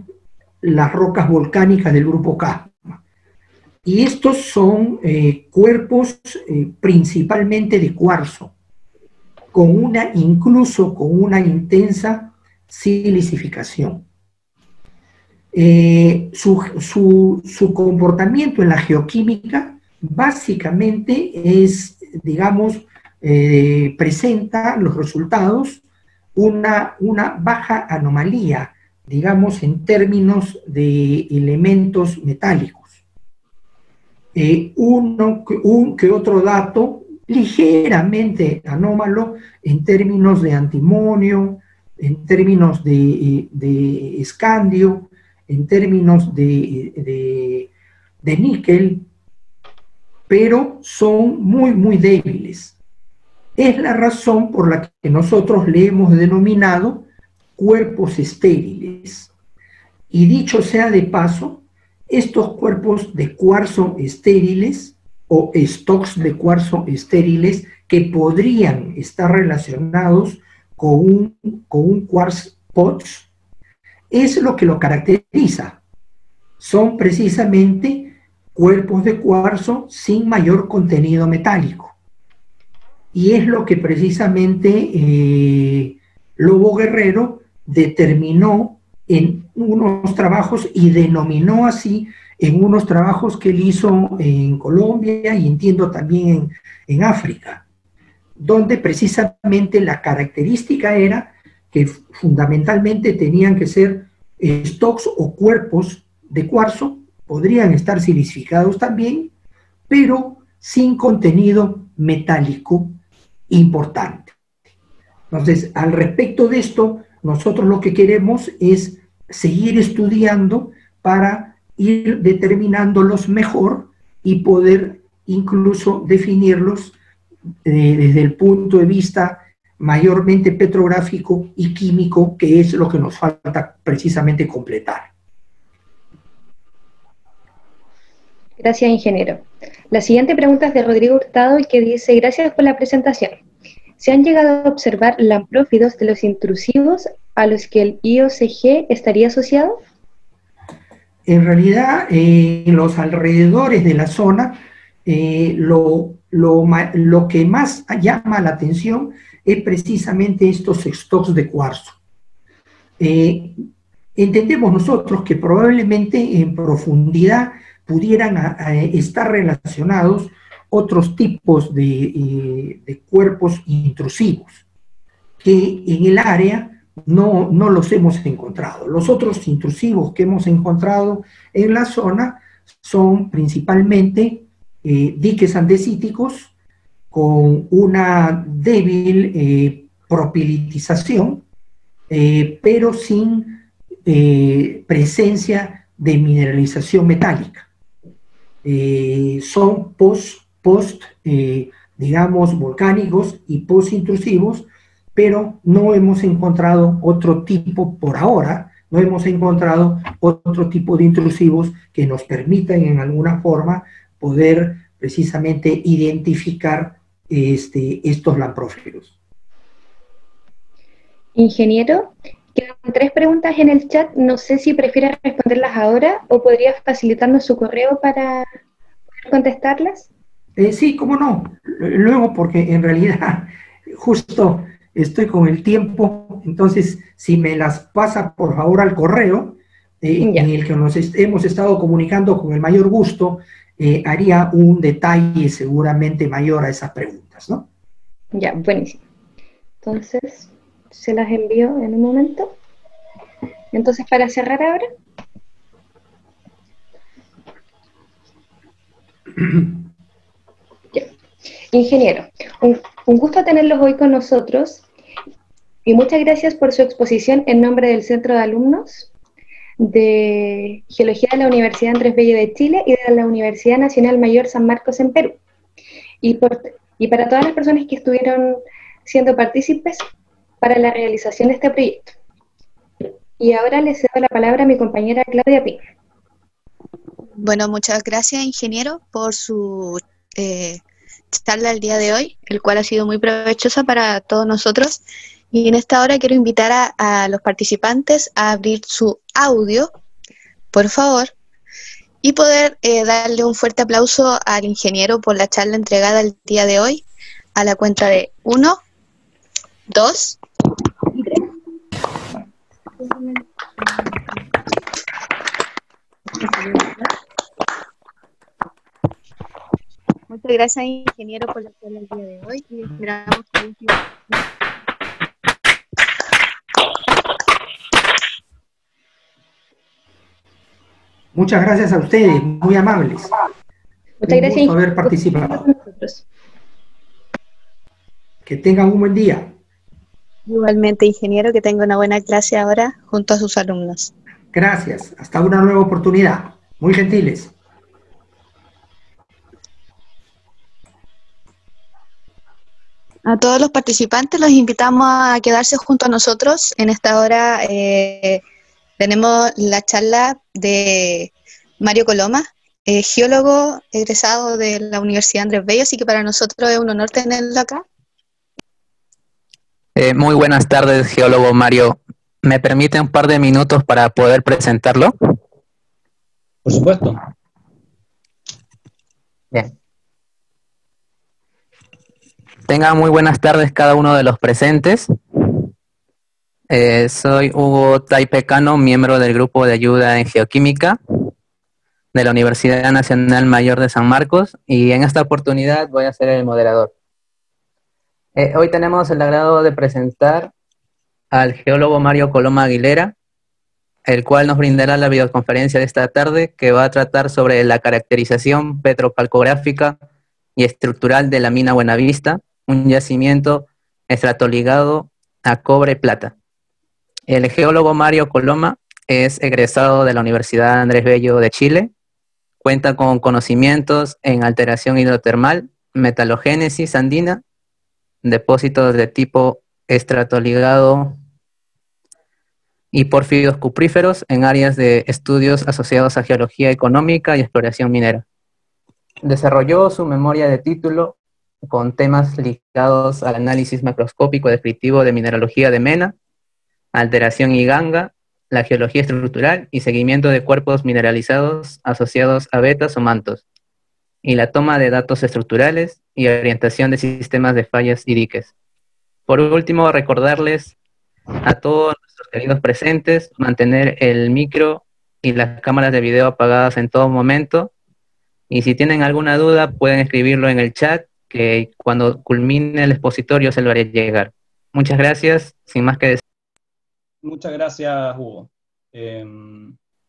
las rocas volcánicas del grupo K. Y estos son cuerpos principalmente de cuarzo, incluso con una intensa silicificación. Su comportamiento en la geoquímica básicamente es, digamos, presenta los resultados una baja anomalía, digamos, en términos de elementos metálicos. Un que otro dato ligeramente anómalo en términos de antimonio, en términos de escandio, en términos de níquel, pero son muy débiles. Es la razón por la que nosotros le hemos denominado cuerpos estériles. Y dicho sea de paso, estos cuerpos de cuarzo estériles o stocks de cuarzo estériles que podrían estar relacionados con un quartz pots, es lo que lo caracteriza. Son precisamente cuerpos de cuarzo sin mayor contenido metálico. Y es lo que precisamente Lobo Guerrero determinó en unos trabajos y denominó así en unos trabajos que él hizo en Colombia y entiendo también en África, donde precisamente la característica era que fundamentalmente tenían que ser stocks o cuerpos de cuarzo, podrían estar silicificados también, pero sin contenido metálico importante. Entonces, al respecto de esto, nosotros lo que queremos es seguir estudiando para ir determinándolos mejor y poder incluso definirlos desde el punto de vista mayormente petrográfico y químico, que es lo que nos falta precisamente completar. Gracias, ingeniero. La siguiente pregunta es de Rodrigo Hurtado y que dice: gracias por la presentación. ¿Se han llegado a observar lamprófidos de los intrusivos a los que el IOCG estaría asociado? En realidad, en los alrededores de la zona, lo que más llama la atención es precisamente estos stocks de cuarzo. Entendemos nosotros que probablemente en profundidad pudieran estar relacionados otros tipos de cuerpos intrusivos, que en el área no los hemos encontrado. Los otros intrusivos que hemos encontrado en la zona son principalmente diques andesíticos con una débil propilitización, pero sin presencia de mineralización metálica. Son digamos, volcánicos y post-intrusivos, pero no hemos encontrado otro tipo, por ahora, no hemos encontrado otro tipo de intrusivos que nos permitan en alguna forma poder precisamente identificar estos lamprófilos. Ingeniero, quedan 3 preguntas en el chat. No sé si prefiere responderlas ahora o podría facilitarnos su correo para poder contestarlas. Sí, cómo no. Luego, porque en realidad justo estoy con el tiempo, entonces si me las pasa por favor al correo, en el que nos hemos estado comunicando con el mayor gusto, haría un detalle seguramente mayor a esas preguntas, ¿no? Ya, buenísimo. Entonces, se las envío en un momento. Entonces, para cerrar ahora. Ya. Ingeniero, un gusto tenerlos hoy con nosotros y muchas gracias por su exposición en nombre del Centro de Alumnos de Geología de la Universidad Andrés Bello de Chile y de la Universidad Nacional Mayor San Marcos en Perú. Y para todas las personas que estuvieron siendo partícipes para la realización de este proyecto. Y ahora le cedo la palabra a mi compañera Claudia Pino. Bueno, muchas gracias, ingeniero, por su charla el día de hoy, el cual ha sido muy provechosa para todos nosotros. Y en esta hora quiero invitar a los participantes a abrir su audio, por favor, y poder darle un fuerte aplauso al ingeniero por la charla entregada el día de hoy, a la cuenta de 1, 2 y 3. Muchas gracias, ingeniero, por la charla el día de hoy y esperamos que Muchas gracias a ustedes, muy amables. Muchas gracias por haber participado. Nosotros. Que tengan un buen día. Igualmente, ingeniero, que tenga una buena clase ahora junto a sus alumnos. Gracias. Hasta una nueva oportunidad. Muy gentiles. A todos los participantes los invitamos a quedarse junto a nosotros. En esta hora tenemos la charla de Mario Coloma, geólogo egresado de la Universidad Andrés Bello, así que para nosotros es un honor tenerlo acá. Muy buenas tardes, geólogo Mario. ¿Me permite un par de minutos para poder presentarlo? Por supuesto. Bien. Tengan muy buenas tardes cada uno de los presentes. Soy Hugo Taipecano, miembro del grupo de ayuda en geoquímica de la Universidad Nacional Mayor de San Marcos, y en esta oportunidad voy a ser el moderador. Hoy tenemos el agrado de presentar al geólogo Mario Coloma Aguilera, el cual nos brindará la videoconferencia de esta tarde, que va a tratar sobre la caracterización petrocalcográfica y estructural de la mina Buenavista, un yacimiento estratoligado a cobre-plata. El geólogo Mario Coloma es egresado de la Universidad Andrés Bello de Chile, cuenta con conocimientos en alteración hidrotermal, metalogénesis andina, depósitos de tipo estratoligado y pórfidos cupríferos en áreas de estudios asociados a geología económica y exploración minera. Desarrolló su memoria de título con temas ligados al análisis macroscópico descriptivo de mineralogía de mena, alteración y ganga, la geología estructural y seguimiento de cuerpos mineralizados asociados a vetas o mantos, y la toma de datos estructurales y orientación de sistemas de fallas y diques. Por último, recordarles a todos nuestros queridos presentes mantener el micro y las cámaras de video apagadas en todo momento, y si tienen alguna duda pueden escribirlo en el chat, que cuando culmine el expositorio se lo haré llegar. Muchas gracias, sin más que decir. Muchas gracias, Hugo.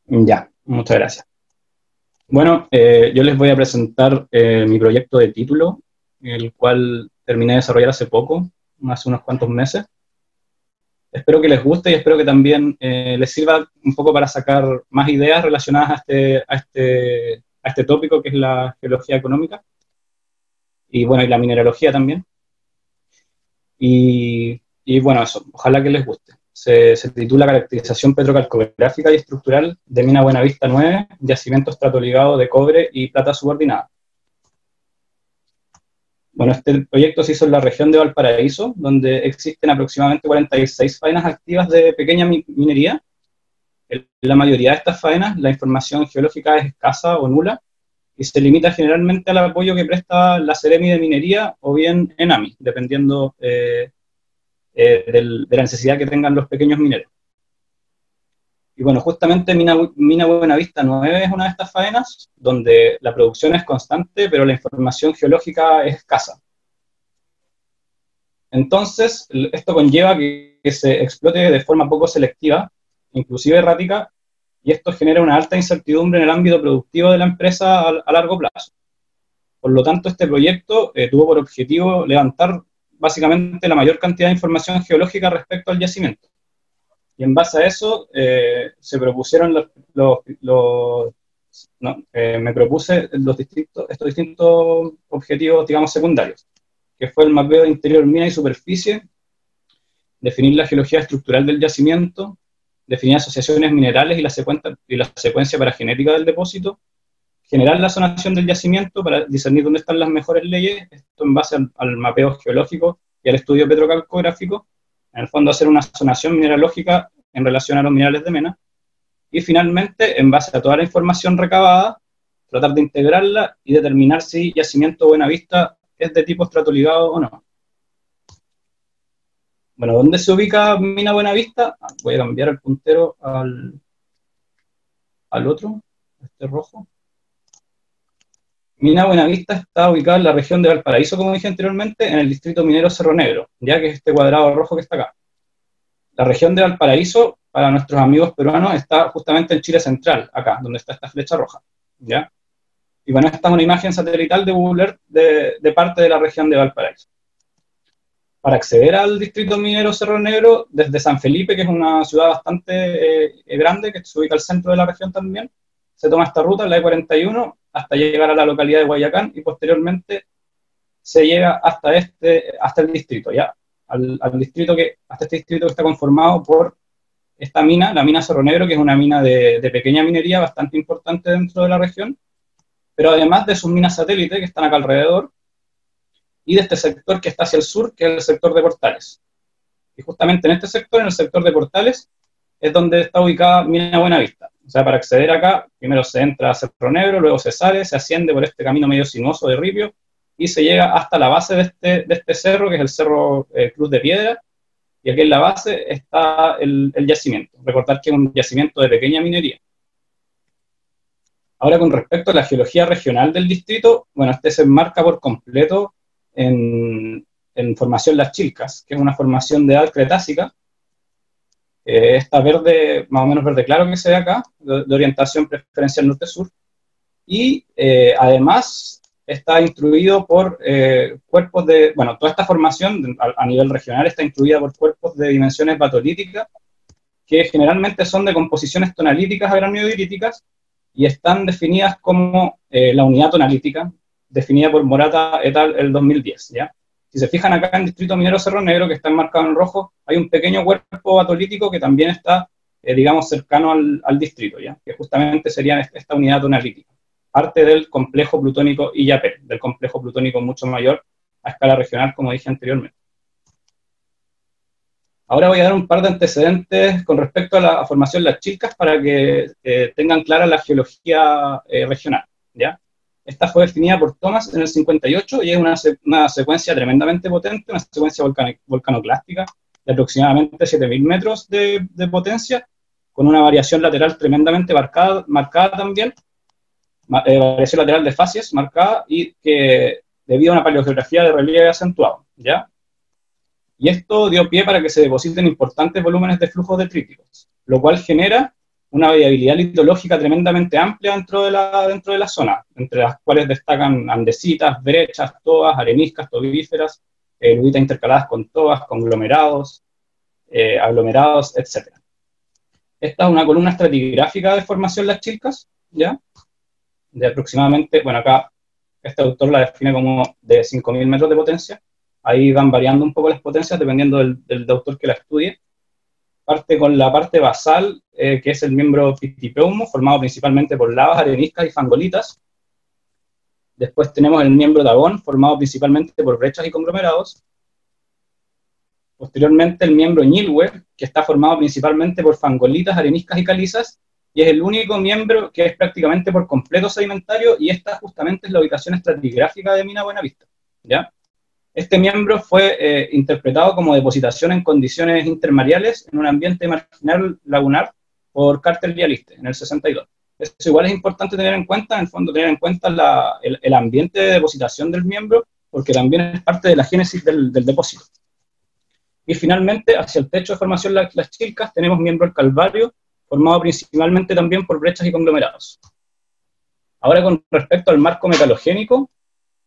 Muchas gracias. Bueno, yo les voy a presentar mi proyecto de título, el cual terminé de desarrollar hace poco, hace unos cuantos meses. Espero que les guste y espero que también les sirva un poco para sacar más ideas relacionadas a este tópico, que es la geología económica, y bueno, y la mineralogía también. Y bueno, eso, ojalá que les guste. Se titula Caracterización petrocalcográfica y estructural de mina Buenavista 9, yacimiento estratoligado de cobre y plata subordinada. Bueno, este proyecto se hizo en la región de Valparaíso, donde existen aproximadamente 46 faenas activas de pequeña minería. En la mayoría de estas faenas la información geológica es escasa o nula y se limita generalmente al apoyo que presta la Seremi de Minería o bien ENAMI, dependiendo de la necesidad que tengan los pequeños mineros. Y bueno, justamente mina Buenavista 9 es una de estas faenas, donde la producción es constante, pero la información geológica es escasa. Entonces, esto conlleva que se explote de forma poco selectiva, inclusive errática, y esto genera una alta incertidumbre en el ámbito productivo de la empresa a largo plazo. Por lo tanto, este proyecto tuvo por objetivo levantar básicamente la mayor cantidad de información geológica respecto al yacimiento. Y en base a eso se propusieron me propuse estos distintos objetivos, digamos, secundarios, que fue el mapeo de interior, mina y superficie, definir la geología estructural del yacimiento, definir asociaciones minerales y la secuencia paragenética del depósito, generar la zonación del yacimiento para discernir dónde están las mejores leyes, esto en base al mapeo geológico y al estudio petrocalcográfico, en el fondo hacer una zonación mineralógica en relación a los minerales de mena, y finalmente, en base a toda la información recabada, tratar de integrarla y determinar si yacimiento Buenavista es de tipo estratoligado o no. Bueno, ¿dónde se ubica mina Buenavista? Voy a cambiar el puntero al otro, este rojo. Mina Buenavista está ubicada en la región de Valparaíso, como dije anteriormente, en el distrito minero Cerro Negro, ya que es este cuadrado rojo que está acá. La región de Valparaíso, para nuestros amigos peruanos, está justamente en Chile central, acá, donde está esta flecha roja, ¿ya? Y bueno, esta es una imagen satelital de Google Earth de parte de la región de Valparaíso. Para acceder al distrito minero Cerro Negro, desde San Felipe, que es una ciudad bastante grande, que se ubica al centro de la región también, se toma esta ruta, la E41, hasta llegar a la localidad de Guayacán, y posteriormente se llega hasta el distrito, ¿ya? Hasta este distrito que está conformado por esta mina, la mina Cerro Negro, que es una mina de pequeña minería bastante importante dentro de la región, pero además de sus minas satélites que están acá alrededor, y de este sector que está hacia el sur, que es el sector de Portales. Y justamente en este sector, en el sector de Portales, es donde está ubicada mina Buenavista. O sea, para acceder acá, primero se entra a Cerro Negro, luego se sale, se asciende por este camino medio sinuoso de ripio, y se llega hasta la base de este cerro, que es el Cerro Cruz de Piedra, y aquí en la base está el yacimiento. Recordar que es un yacimiento de pequeña minería. Ahora, con respecto a la geología regional del distrito, bueno, este se enmarca por completo en formación Las Chilcas, que es una formación de edad cretácica. Esta verde, más o menos verde claro que se ve acá, de orientación preferencial norte-sur, y además está instruido por cuerpos de, bueno, toda esta formación a nivel regional está instruida por cuerpos de dimensiones batolíticas, que generalmente son de composiciones tonalíticas a granulodíriticas, y están definidas como la unidad tonalítica, definida por Morata et al. El 2010, ¿ya? Si se fijan acá en el Distrito Minero Cerro Negro, que está enmarcado en rojo, hay un pequeño cuerpo batolítico que también está, digamos, cercano al distrito, ¿ya? Que justamente sería esta unidad tonalítica, parte del complejo plutónico Illapel, del complejo plutónico mucho mayor a escala regional, como dije anteriormente. Ahora voy a dar un par de antecedentes con respecto a la formación Las Chilcas para que tengan clara la geología regional, ¿ya? Esta fue definida por Thomas en el 58 y es una secuencia tremendamente potente, una secuencia volcanoclástica de aproximadamente 7.000 metros de potencia, con una variación lateral tremendamente marcada también, variación lateral de facies marcada, y que debido a una paleogeografía de relieve acentuado, ¿ya? Y esto dio pie para que se depositen importantes volúmenes de flujos detríticos, lo cual genera una variabilidad litológica tremendamente amplia dentro de la zona, entre las cuales destacan andesitas, brechas, toas, areniscas, tobíferas, luditas intercaladas con toas, conglomerados, aglomerados, etc. Esta es una columna estratigráfica de formación Las Chilcas, ¿ya? De aproximadamente, bueno, acá este autor la define como de 5.000 metros de potencia. Ahí van variando un poco las potencias dependiendo del autor que la estudie. Parte con la parte basal, que es el miembro Pitipeumo, formado principalmente por lavas, areniscas y fangolitas. Después tenemos el miembro Dagón, formado principalmente por brechas y conglomerados. Posteriormente el miembro Ñilwe, que está formado principalmente por fangolitas, areniscas y calizas, y es el único miembro que es prácticamente por completo sedimentario, y esta justamente es la ubicación estratigráfica de Mina Buenavista, ¿ya? Este miembro fue interpretado como depositación en condiciones intermareales en un ambiente marginal lagunar por Carter y Aliste en el 62. Eso igual es importante tener en cuenta, en el fondo tener en cuenta el ambiente de depositación del miembro, porque también es parte de la génesis del depósito. Y finalmente, hacia el techo de formación Las Chilcas, tenemos miembro el Calvario, formado principalmente también por brechas y conglomerados. Ahora, con respecto al marco metalogénico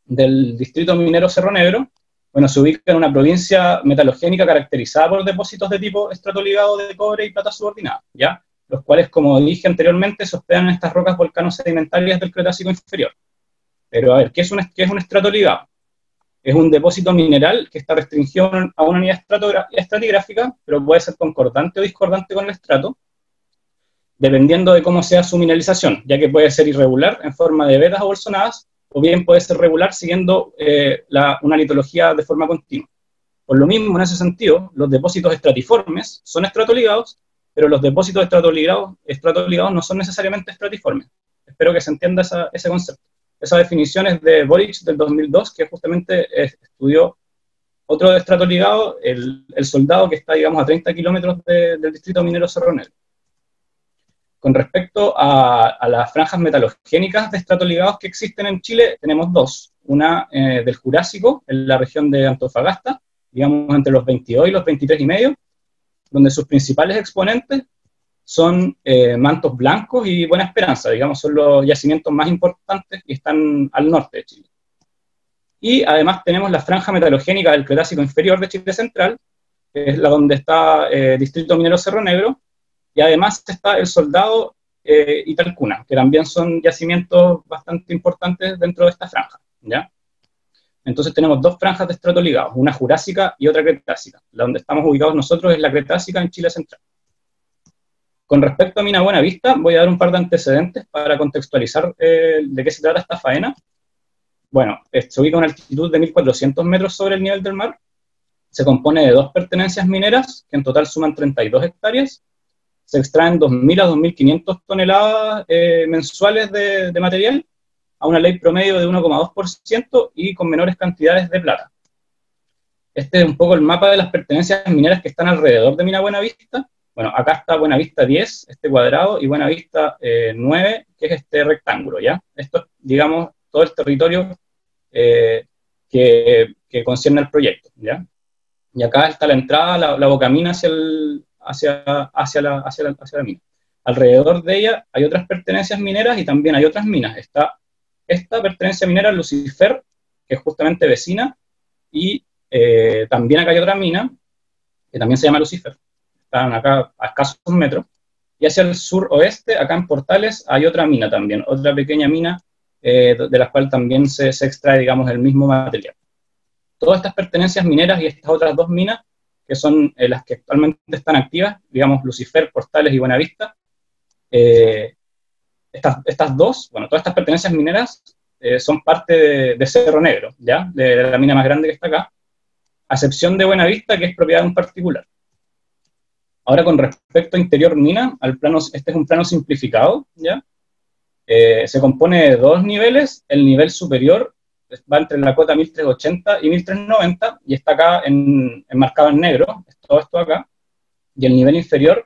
del Distrito Minero Cerro Negro, bueno, se ubica en una provincia metalogénica caracterizada por depósitos de tipo estratoligado de cobre y plata subordinada, ¿ya? Los cuales, como dije anteriormente, se hospedan en estas rocas volcanosedimentarias del Cretácico inferior. Pero a ver, ¿qué es un estratoligado? Es un depósito mineral que está restringido a una unidad estratigráfica, pero puede ser concordante o discordante con el estrato, dependiendo de cómo sea su mineralización, ya que puede ser irregular en forma de vetas o bolsonadas, o bien puede ser regular siguiendo una litología de forma continua. Por lo mismo, en ese sentido, los depósitos estratiformes son estratoligados, pero los depósitos estratoligados no son necesariamente estratiformes. Espero que se entienda ese concepto. Esa definición es de Boric del 2002, que justamente estudió otro estratoligado, el Soldado, que está, digamos, a 30 kilómetros del distrito minero Cerro Negro. Con respecto a las franjas metalogénicas de estratoligados que existen en Chile, tenemos dos. Una del Jurásico, en la región de Antofagasta, digamos entre los 22 y los 23,5, donde sus principales exponentes son Mantos Blancos y Buena Esperanza, digamos, son los yacimientos más importantes y están al norte de Chile. Y además tenemos la franja metalogénica del Cretácico inferior de Chile Central, que es la donde está Distrito Minero Cerro Negro, y además está el Soldado y Talcuna, que también son yacimientos bastante importantes dentro de esta franja, ¿ya? Entonces tenemos dos franjas de estratoligados, una jurásica y otra cretácica. La donde estamos ubicados nosotros es la cretácica en Chile Central. Con respecto a Mina Buenavista, voy a dar un par de antecedentes para contextualizar de qué se trata esta faena. Bueno, se ubica a una altitud de 1.400 metros sobre el nivel del mar, se compone de dos pertenencias mineras, que en total suman 32 hectáreas, se extraen 2.000 a 2.500 toneladas mensuales de material, a una ley promedio de 1,2% y con menores cantidades de plata. Este es un poco el mapa de las pertenencias mineras que están alrededor de Mina Buenavista. Bueno, acá está Buenavista 10, este cuadrado, y Buenavista 9, que es este rectángulo, ¿ya? Esto es, digamos, todo el territorio que concierne al proyecto, ¿ya? Y acá está la entrada, la bocamina hacia la mina. Alrededor de ella hay otras pertenencias mineras y también hay otras minas. Está esta pertenencia minera, Lucifer, que es justamente vecina, y también acá hay otra mina, que también se llama Lucifer. Están acá a escasos metros. Y hacia el suroeste, acá en Portales, hay otra mina también, otra pequeña mina, de la cual también se extrae, digamos, el mismo material. Todas estas pertenencias mineras y estas otras dos minas, que son las que actualmente están activas, digamos, Lucifer, Portales y Buenavista, estas dos, bueno, todas estas pertenencias mineras son parte de Cerro Negro, ¿ya? De la mina más grande que está acá, a excepción de Buenavista, que es propiedad de un particular. Ahora, con respecto a interior mina, este es un plano simplificado, ¿ya? Se compone de dos niveles. El nivel superior va entre la cota 1380 y 1390, y está acá enmarcado en negro, todo esto acá, y el nivel inferior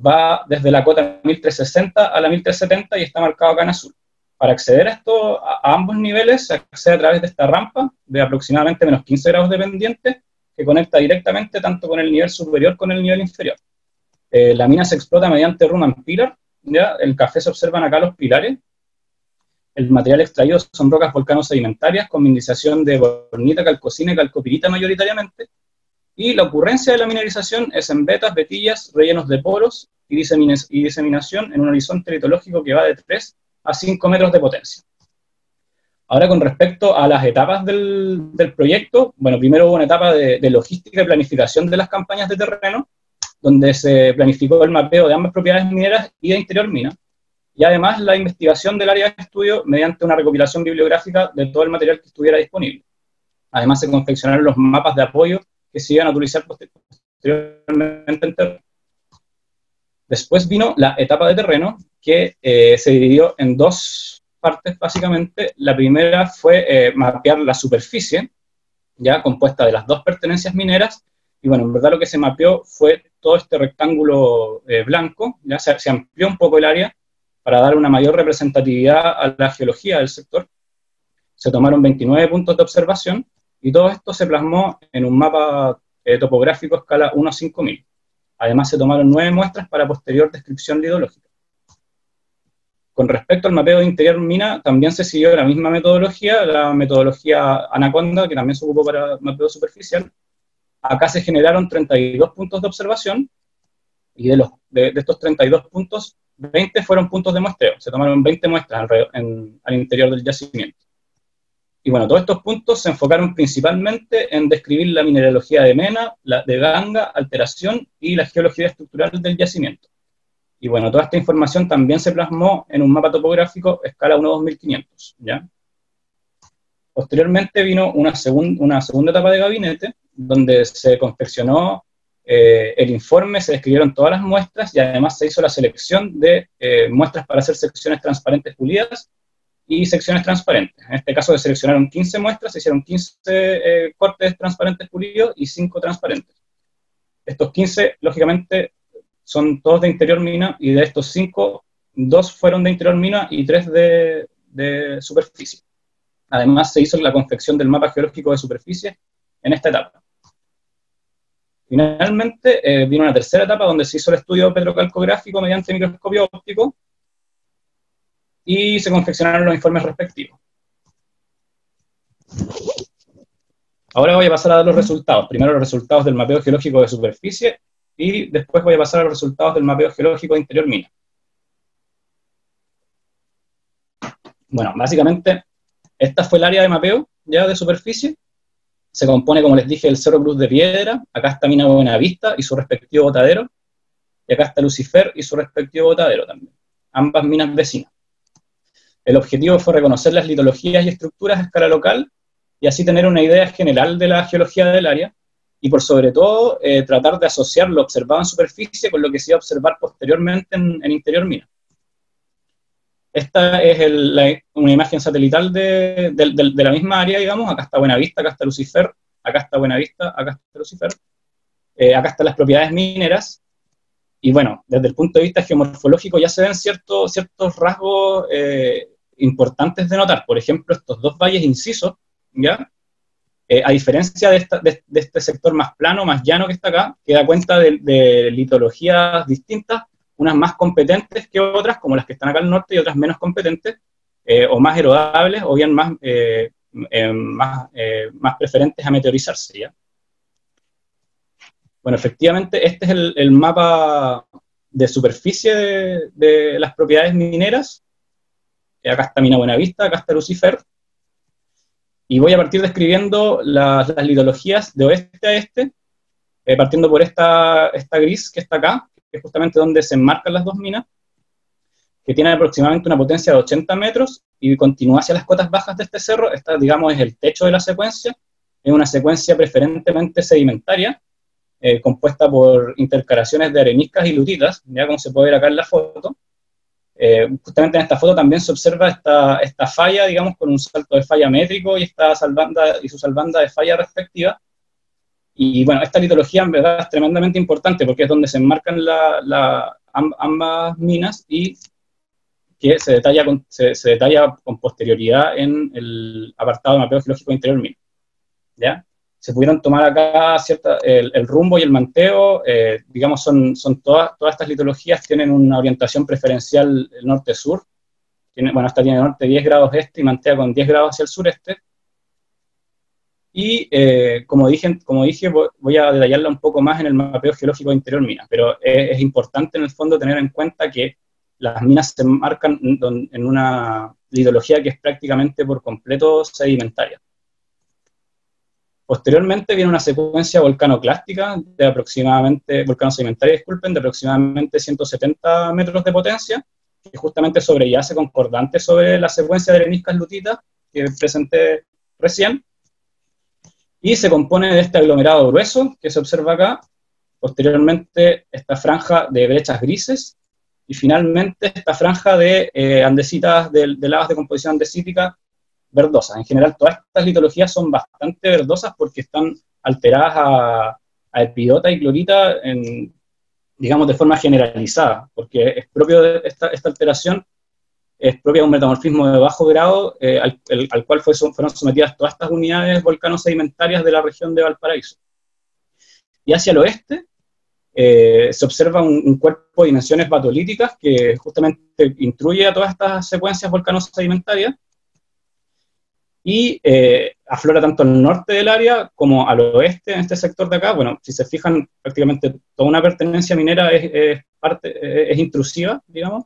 va desde la cota 1360 a la 1370 y está marcado acá en azul. Para acceder a ambos niveles se accede a través de esta rampa de aproximadamente menos 15 grados de pendiente, que conecta directamente tanto con el nivel superior como con el nivel inferior. La mina se explota mediante room and pillar, ¿ya? En el café se observan acá los pilares. El material extraído son rocas volcano-sedimentarias con mineralización de bornita, calcocina y calcopirita mayoritariamente, y la ocurrencia de la mineralización es en vetas, vetillas, rellenos de poros y diseminación en un horizonte litológico que va de 3 a 5 metros de potencia. Ahora, con respecto a las etapas del proyecto, bueno, primero hubo una etapa de logística y planificación de las campañas de terreno, donde se planificó el mapeo de ambas propiedades mineras y de interior mina, y además la investigación del área de estudio mediante una recopilación bibliográfica de todo el material que estuviera disponible. Además, se confeccionaron los mapas de apoyo que se iban a utilizar posteriormente en terreno. Después vino la etapa de terreno, que se dividió en dos partes, básicamente. La primera fue mapear la superficie, ya compuesta de las dos pertenencias mineras, y bueno, en verdad lo que se mapeó fue todo este rectángulo blanco, ya se amplió un poco el área para dar una mayor representatividad a la geología del sector. Se tomaron 29 puntos de observación, y todo esto se plasmó en un mapa topográfico a escala 1 a 5000. Además, se tomaron 9 muestras para posterior descripción lidológica. Con respecto al mapeo de interior mina, también se siguió la misma metodología, la metodología Anaconda, que también se ocupó para mapeo superficial. Acá se generaron 32 puntos de observación, y de estos 32 puntos, 20 fueron puntos de muestreo. Se tomaron 20 muestras al interior del yacimiento. Y bueno, todos estos puntos se enfocaron principalmente en describir la mineralogía de mena, la de ganga, alteración y la geología estructural del yacimiento. Y bueno, toda esta información también se plasmó en un mapa topográfico escala 1-2500, ¿ya? Posteriormente vino una segunda etapa de gabinete, donde se confeccionó el informe, se describieron todas las muestras, y además se hizo la selección de muestras para hacer secciones transparentes pulidas y secciones transparentes. En este caso se seleccionaron 15 muestras, se hicieron 15 cortes transparentes pulidos y 5 transparentes. Estos 15, lógicamente, son todos de interior mina, y de estos 5, 2 fueron de interior mina y 3 de superficie. Además, se hizo la confección del mapa geológico de superficie en esta etapa. Finalmente, vino una tercera etapa donde se hizo el estudio petrocalcográfico mediante microscopio óptico, y se confeccionaron los informes respectivos. Ahora voy a pasar a dar los resultados. Primero los resultados del mapeo geológico de superficie, y después voy a pasar a los resultados del mapeo geológico de interior mina. Bueno, básicamente, esta fue el área de mapeo ya de superficie. Se compone, como les dije, del Cerro Cruz de Piedra. Acá está Mina Buenavista y su respectivo botadero, y acá está Lucifer y su respectivo botadero también. Ambas minas vecinas. El objetivo fue reconocer las litologías y estructuras a escala local, y así tener una idea general de la geología del área, y por sobre todo tratar de asociar lo observado en superficie con lo que se iba a observar posteriormente en interior mina. Esta es una imagen satelital de la misma área, digamos. Acá está Buenavista, acá está Lucifer, acá está Buenavista, acá está Lucifer, acá están las propiedades mineras, y bueno, desde el punto de vista geomorfológico ya se ven ciertos rasgos importantes de notar. Por ejemplo, estos dos valles incisos, ¿ya? A diferencia de este sector más plano, más llano que está acá, que da cuenta de litologías distintas, unas más competentes que otras, como las que están acá al norte, y otras menos competentes, o más erodables, o bien más preferentes a meteorizarse, ¿ya? Bueno, efectivamente, este es el mapa de superficie de las propiedades mineras. Acá está Mina Buenavista, acá está Lucifer, y voy a partir describiendo las litologías de oeste a este, partiendo por esta gris que está acá, que es justamente donde se enmarcan las dos minas, que tiene aproximadamente una potencia de 80 metros, y continúa hacia las cotas bajas de este cerro. Esta, digamos, es el techo de la secuencia, es una secuencia preferentemente sedimentaria, compuesta por intercalaciones de areniscas y lutitas, ya como se puede ver acá en la foto. Justamente en esta foto también se observa esta falla, digamos, con un salto de falla métrico y su salbanda de falla respectiva. Y bueno, esta litología en verdad es tremendamente importante porque es donde se enmarcan ambas minas, y que se detalla con posterioridad en el apartado de mapeo geológico interior mina, ¿ya? Se pudieron tomar acá el rumbo y el manteo, digamos, son todas estas litologías tienen una orientación preferencial norte-sur. Bueno, esta tiene norte 10 grados este y mantea con 10 grados hacia el sureste. Y como dije, voy a detallarla un poco más en el mapeo geológico de interior mina, pero es importante en el fondo tener en cuenta que las minas se enmarcan en una litología que es prácticamente por completo sedimentaria. Posteriormente viene una secuencia volcanoclástica de aproximadamente, volcano-sedimentaria, disculpen, de aproximadamente 170 metros de potencia, que justamente sobreyace concordante sobre la secuencia de areniscas lutitas que presenté recién, y se compone de este aglomerado grueso que se observa acá, posteriormente esta franja de brechas grises, y finalmente esta franja de andesitas, de lavas de composición andesítica verdosas. En general, todas estas litologías son bastante verdosas porque están alteradas a epidota y clorita, digamos, de forma generalizada, porque es propio de esta alteración, es propia de un metamorfismo de bajo grado al cual fueron sometidas todas estas unidades volcano-sedimentarias de la región de Valparaíso. Y hacia el oeste se observa un cuerpo de dimensiones batolíticas que justamente intruye a todas estas secuencias volcano-sedimentarias, y aflora tanto al norte del área como al oeste, en este sector de acá. Bueno, si se fijan, prácticamente toda una pertenencia minera es intrusiva, digamos,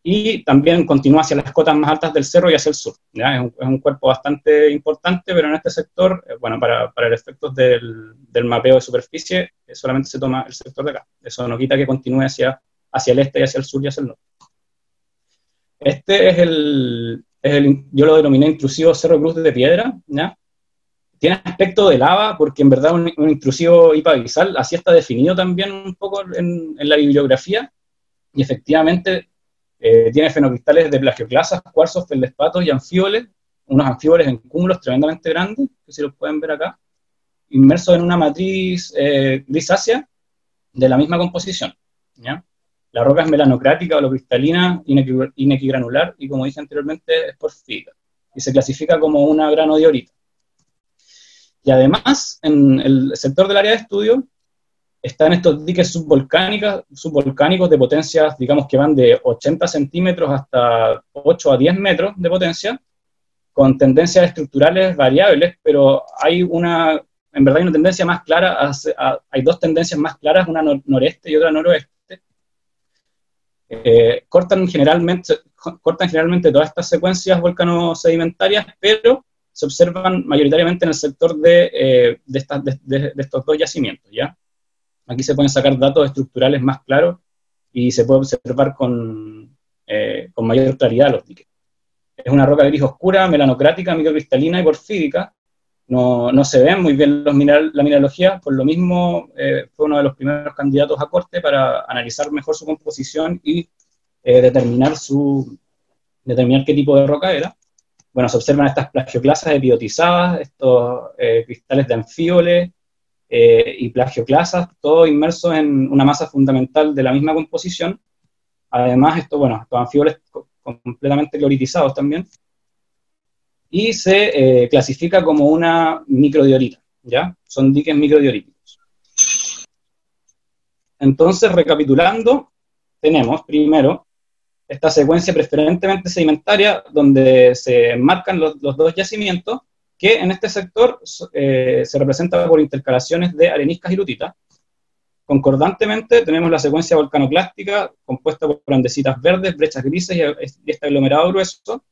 y también continúa hacia las cotas más altas del cerro y hacia el sur, ¿ya? Es un cuerpo bastante importante, pero en este sector, bueno, para el efectos del mapeo de superficie, solamente se toma el sector de acá. Eso no quita que continúe hacia el este y hacia el sur y hacia el norte. Este es yo lo denominé intrusivo Cerro Cruz de Piedra, ¿ya? Tiene aspecto de lava porque en verdad un intrusivo hipoabisal, así está definido también un poco en la bibliografía, y efectivamente tiene fenocristales de plagioclasas, cuarzos, feldespatos y anfíboles, unos anfíboles en cúmulos tremendamente grandes, que si los pueden ver acá, inmersos en una matriz grisácea de la misma composición, ¿ya? La roca es melanocrática, holocristalina, inequigranular, y como dije anteriormente, es porfírica, y se clasifica como una granodiorita. Y además, en el sector del área de estudio, están estos diques subvolcánicos de potencias, digamos, que van de 80 centímetros hasta 8 a 10 metros de potencia, con tendencias estructurales variables, pero en verdad hay una tendencia más clara, hay dos tendencias más claras, una noreste y otra noroeste. Cortan generalmente todas estas secuencias volcano-sedimentarias, pero se observan mayoritariamente en el sector de estos dos yacimientos, ¿ya? Aquí se pueden sacar datos estructurales más claros y se puede observar con mayor claridad los diques. Es una roca gris oscura, melanocrática, microcristalina y porfírica. No se ven muy bien la mineralogía, por lo mismo fue uno de los primeros candidatos a corte para analizar mejor su composición y determinar qué tipo de roca era. bueno, se observan estas plagioclasas epiotizadas, estos cristales de anfíboles y plagioclasas, todo inmersos en una masa fundamental de la misma composición. Además, estos anfíboles completamente cloritizados también, y se clasifica como una microdiorita, ¿ya? Son diques microdioríticos. Entonces, recapitulando, tenemos primero esta secuencia preferentemente sedimentaria donde se enmarcan los dos yacimientos, que en este sector se representa por intercalaciones de areniscas y lutitas. Concordantemente tenemos la secuencia volcanoclástica compuesta por andesitas verdes, brechas grises y este aglomerado grueso.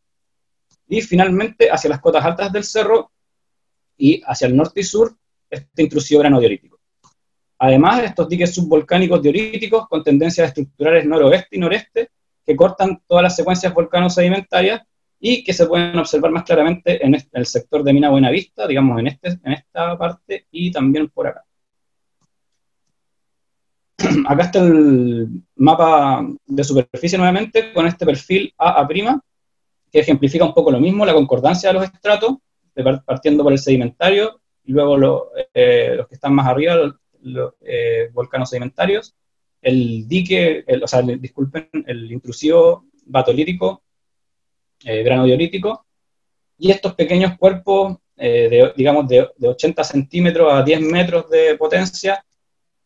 Y finalmente, hacia las cotas altas del cerro y hacia el norte y sur, este intrusivo granodiorítico. Además, estos diques subvolcánicos dioríticos con tendencias estructurales noroeste y noreste que cortan todas las secuencias volcano-sedimentarias y que se pueden observar más claramente en el sector de Mina Buenavista, digamos en esta parte y también por acá. Acá está el mapa de superficie nuevamente con este perfil AA', que ejemplifica un poco lo mismo, la concordancia de los estratos, partiendo por el sedimentario, y luego los que están más arriba, los volcanos sedimentarios, el dique, disculpen, el intrusivo batolítico, granodiorítico, y estos pequeños cuerpos, digamos, de 80 centímetros a 10 metros de potencia,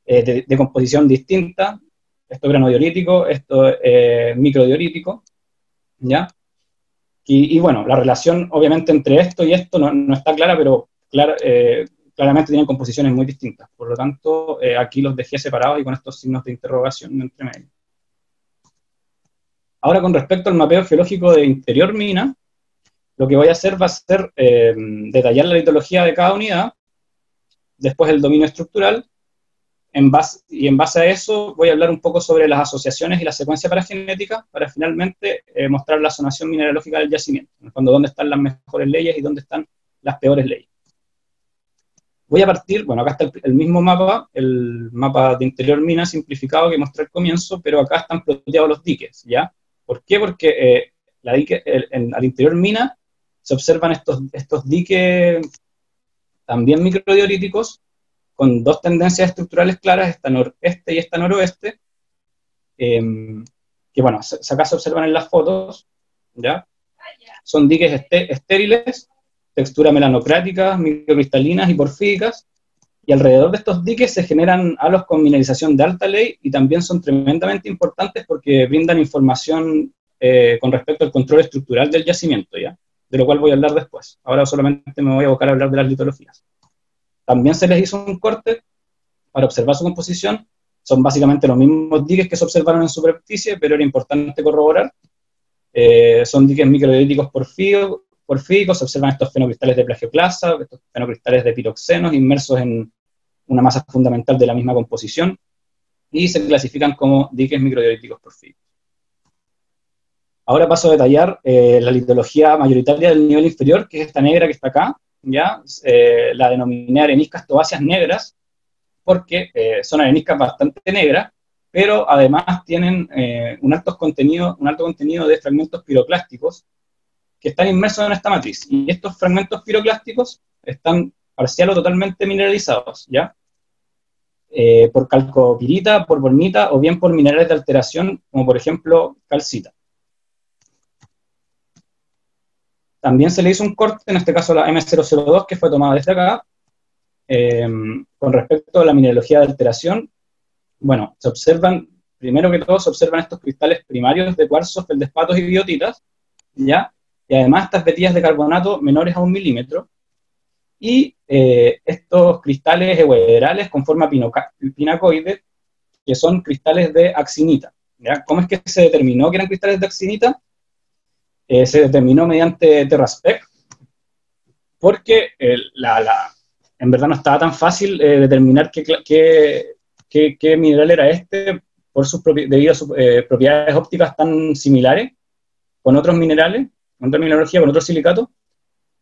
de composición distinta, esto granodiorítico, esto microdiorítico, ¿ya? Y bueno, la relación obviamente entre esto y esto no está clara, pero claramente tienen composiciones muy distintas. Por lo tanto, aquí los dejé separados y con estos signos de interrogación entre medio. Ahora, con respecto al mapeo geológico de interior mina, lo que voy a hacer va a ser detallar la litología de cada unidad, después el dominio estructural, en base a eso voy a hablar un poco sobre las asociaciones y la secuencia paragenética para finalmente mostrar la zonación mineralógica del yacimiento, en el fondo dónde están las mejores leyes y dónde están las peores leyes. Voy a partir, bueno, acá está el mismo mapa, el mapa de interior mina simplificado que mostré al comienzo, pero acá están ploteados los diques, ¿ya? ¿Por qué? Porque al interior mina se observan estos diques también microdioríticos, con dos tendencias estructurales claras, esta noreste y esta noroeste, que bueno, acá se observan en las fotos, ¿ya? Son diques estériles, textura melanocrática, microcristalinas y porfíricas, y alrededor de estos diques se generan halos con mineralización de alta ley, y también son tremendamente importantes porque brindan información con respecto al control estructural del yacimiento, ¿ya? De lo cual voy a hablar después. Ahora solamente me voy a abocar a hablar de las litologías. También se les hizo un corte para observar su composición. Son básicamente los mismos diques que se observaron en superficie, pero era importante corroborar. Son diques microdioríticos porfíricos, se observan estos fenocristales de plagioclasa, estos fenocristales de piroxenos inmersos en una masa fundamental de la misma composición, y se clasifican como diques microdioríticos porfíricos. Ahora paso a detallar la litología mayoritaria del nivel inferior, que es esta negra que está acá, ¿ya? La denominé areniscas tobáceas negras, porque son areniscas bastante negras, pero además tienen un alto contenido de fragmentos piroclásticos que están inmersos en esta matriz. Y estos fragmentos piroclásticos están parcial o totalmente mineralizados, ¿ya? Por calcopirita, por bornita o bien por minerales de alteración, como por ejemplo calcita. También se le hizo un corte, en este caso la M002, que fue tomada desde acá, con respecto a la mineralogía de alteración. Bueno, se observan, primero que todo, se observan estos cristales primarios de cuarzos, feldespatos y biotitas, ¿ya? Y además estas vetillas de carbonato menores a 1 milímetro, y estos cristales euederales con forma pinacoide, que son cristales de axinita, ¿ya? ¿Cómo es que se determinó que eran cristales de axinita? Se determinó mediante TerraSpec, porque en verdad no estaba tan fácil determinar qué mineral era este debido a sus propiedades ópticas tan similares con otros minerales, con otra mineralogía, con otros silicatos.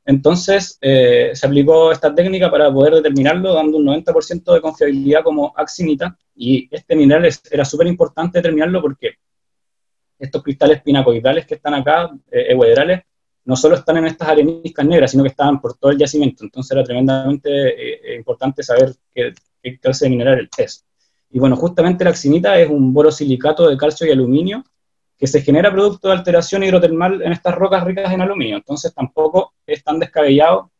Entonces se aplicó esta técnica para poder determinarlo, dando un 90% de confiabilidad como axinita, y este mineral era súper importante determinarlo porque estos cristales pinacoidales que están acá, euederales, no solo están en estas areniscas negras, sino que estaban por todo el yacimiento. Entonces era tremendamente importante saber qué clase de mineral es. Y bueno, justamente la accinita es un borosilicato de calcio y aluminio que se genera producto de alteración hidrotermal en estas rocas ricas en aluminio. Entonces tampoco es tan descabellado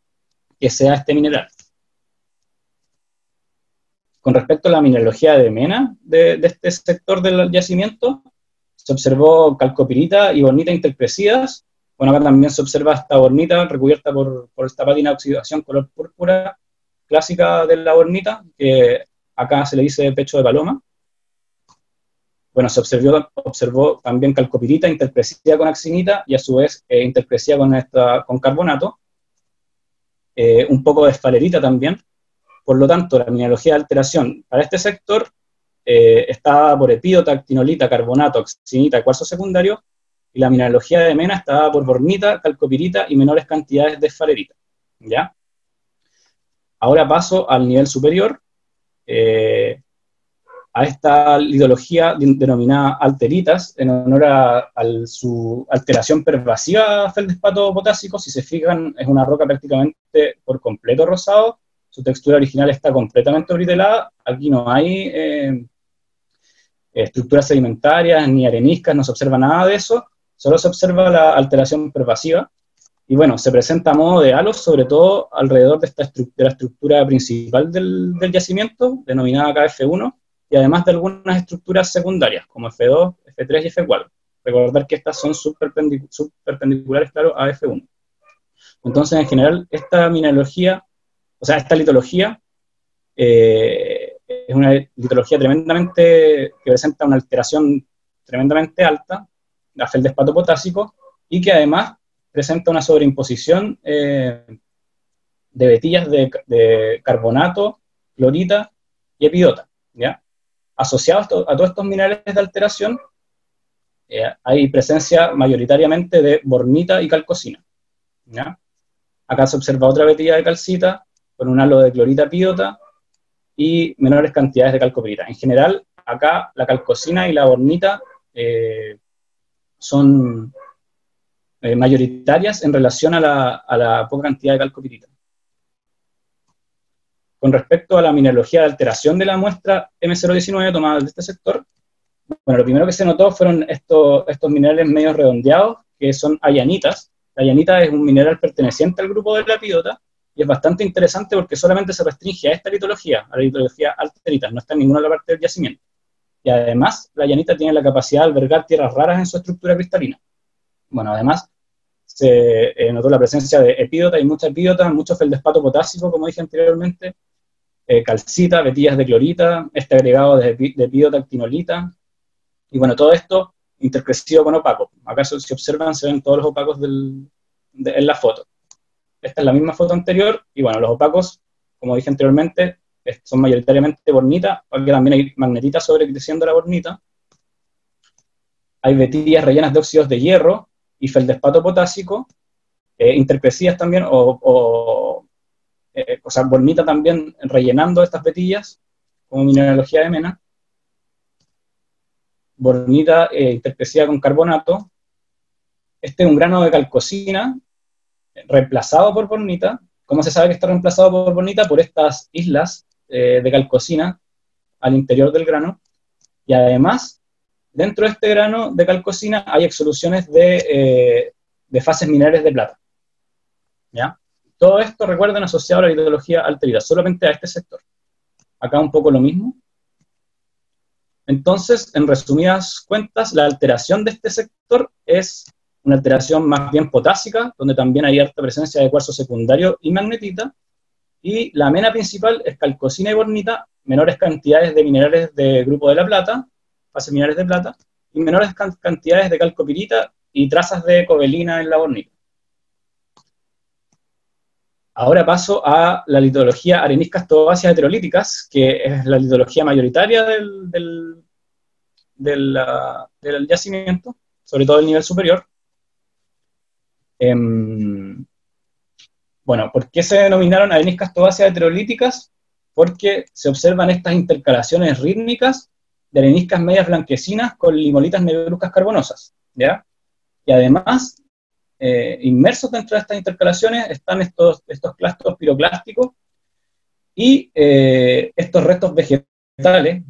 que sea este mineral. Con respecto a la mineralogía de mena de este sector del yacimiento, se observó calcopirita y bornita intercrecidas. Bueno, acá también se observa esta bornita recubierta por esta pátina de oxidación color púrpura clásica de la bornita, que acá se le dice pecho de paloma. Bueno, se observó también calcopirita intercrecida con accinita y a su vez intercrecida con carbonato. Un poco de esfalerita también. Por lo tanto, la mineralogía de alteración para este sector estaba por epídota, actinolita, carbonato, accinita y cuarzo secundario, y la mineralogía de mena estaba por bornita, calcopirita y menores cantidades de esfalerita. ¿Ya? Ahora paso al nivel superior, a esta litología denominada alteritas, en honor a su alteración pervasiva feldespato potásico. Si se fijan, es una roca prácticamente por completo rosado, su textura original está completamente britelada, aquí no hay estructuras sedimentarias ni areniscas, no se observa nada de eso, solo se observa la alteración pervasiva, y bueno, se presenta a modo de halos, sobre todo alrededor de la estructura principal del yacimiento, denominada KF1, y además de algunas estructuras secundarias, como F2, F3 y F4. Recordar que estas son subperpendiculares, claro, a F1. Entonces, en general, esta mineralogía, o sea, esta litología, es una litología que presenta una alteración tremendamente alta, a feldespato potásico, y que además presenta una sobreimposición de vetillas de carbonato, clorita y epidota, ¿ya? Asociados a todos estos minerales de alteración, hay presencia mayoritariamente de bornita y calcosina, ¿ya? Acá se observa otra vetilla de calcita, con un halo de clorita epidota y menores cantidades de calcopirita. En general, acá la calcosina y la bornita son mayoritarias en relación a la poca cantidad de calcopirita. Con respecto a la mineralogía de alteración de la muestra M019 tomada de este sector, bueno, lo primero que se notó fueron estos minerales medio redondeados, que son ayanitas. La ayanita es un mineral perteneciente al grupo de la epidota, y es bastante interesante porque solamente se restringe a esta litología, a la litología alteritas, no está en ninguna otra parte del yacimiento. Y además, la ayanita tiene la capacidad de albergar tierras raras en su estructura cristalina. Bueno, además, se notó la presencia de epidota y mucho feldespato potásico, como dije anteriormente, calcita, vetillas de clorita, este agregado de epidota actinolita, y bueno, todo esto intercrecido con opaco. Acá si observan, se ven todos los opacos en la foto. Esta es la misma foto anterior, y bueno, los opacos, como dije anteriormente, son mayoritariamente bornita, porque también hay magnetita sobrecreciendo la bornita. Hay vetillas rellenas de óxidos de hierro y feldespato potásico, intercrecidas también, o sea, bornita también rellenando estas vetillas, como mineralogía de mena. Bornita intercrecida con carbonato. Este es un grano de calcosina reemplazado por bornita. ¿Cómo se sabe que está reemplazado por bornita? Por estas islas de calcosina al interior del grano. Y además, dentro de este grano de calcosina hay exsoluciones de fases minerales de plata. ¿Ya? Todo esto, recuerden, asociado a la litología alterita, solamente a este sector. Acá un poco lo mismo. Entonces, en resumidas cuentas, la alteración de este sector es una alteración más bien potásica, donde también hay alta presencia de cuarzo secundario y magnetita, y la mena principal es calcosina y bornita, menores cantidades de minerales de grupo de la plata, fases minerales de plata, y menores cantidades de calcopirita y trazas de cobalina en la bornita. Ahora paso a la litología areniscas tobáceas heterolíticas, que es la litología mayoritaria del yacimiento, sobre todo el nivel superior. Bueno, ¿por qué se denominaron areniscas tobáceas heterolíticas? Porque se observan estas intercalaciones rítmicas de areniscas medias blanquecinas con limolitas negruzcas carbonosas, ¿ya? Y además inmersos dentro de estas intercalaciones están estos clastos piroclásticos y estos restos vegetales,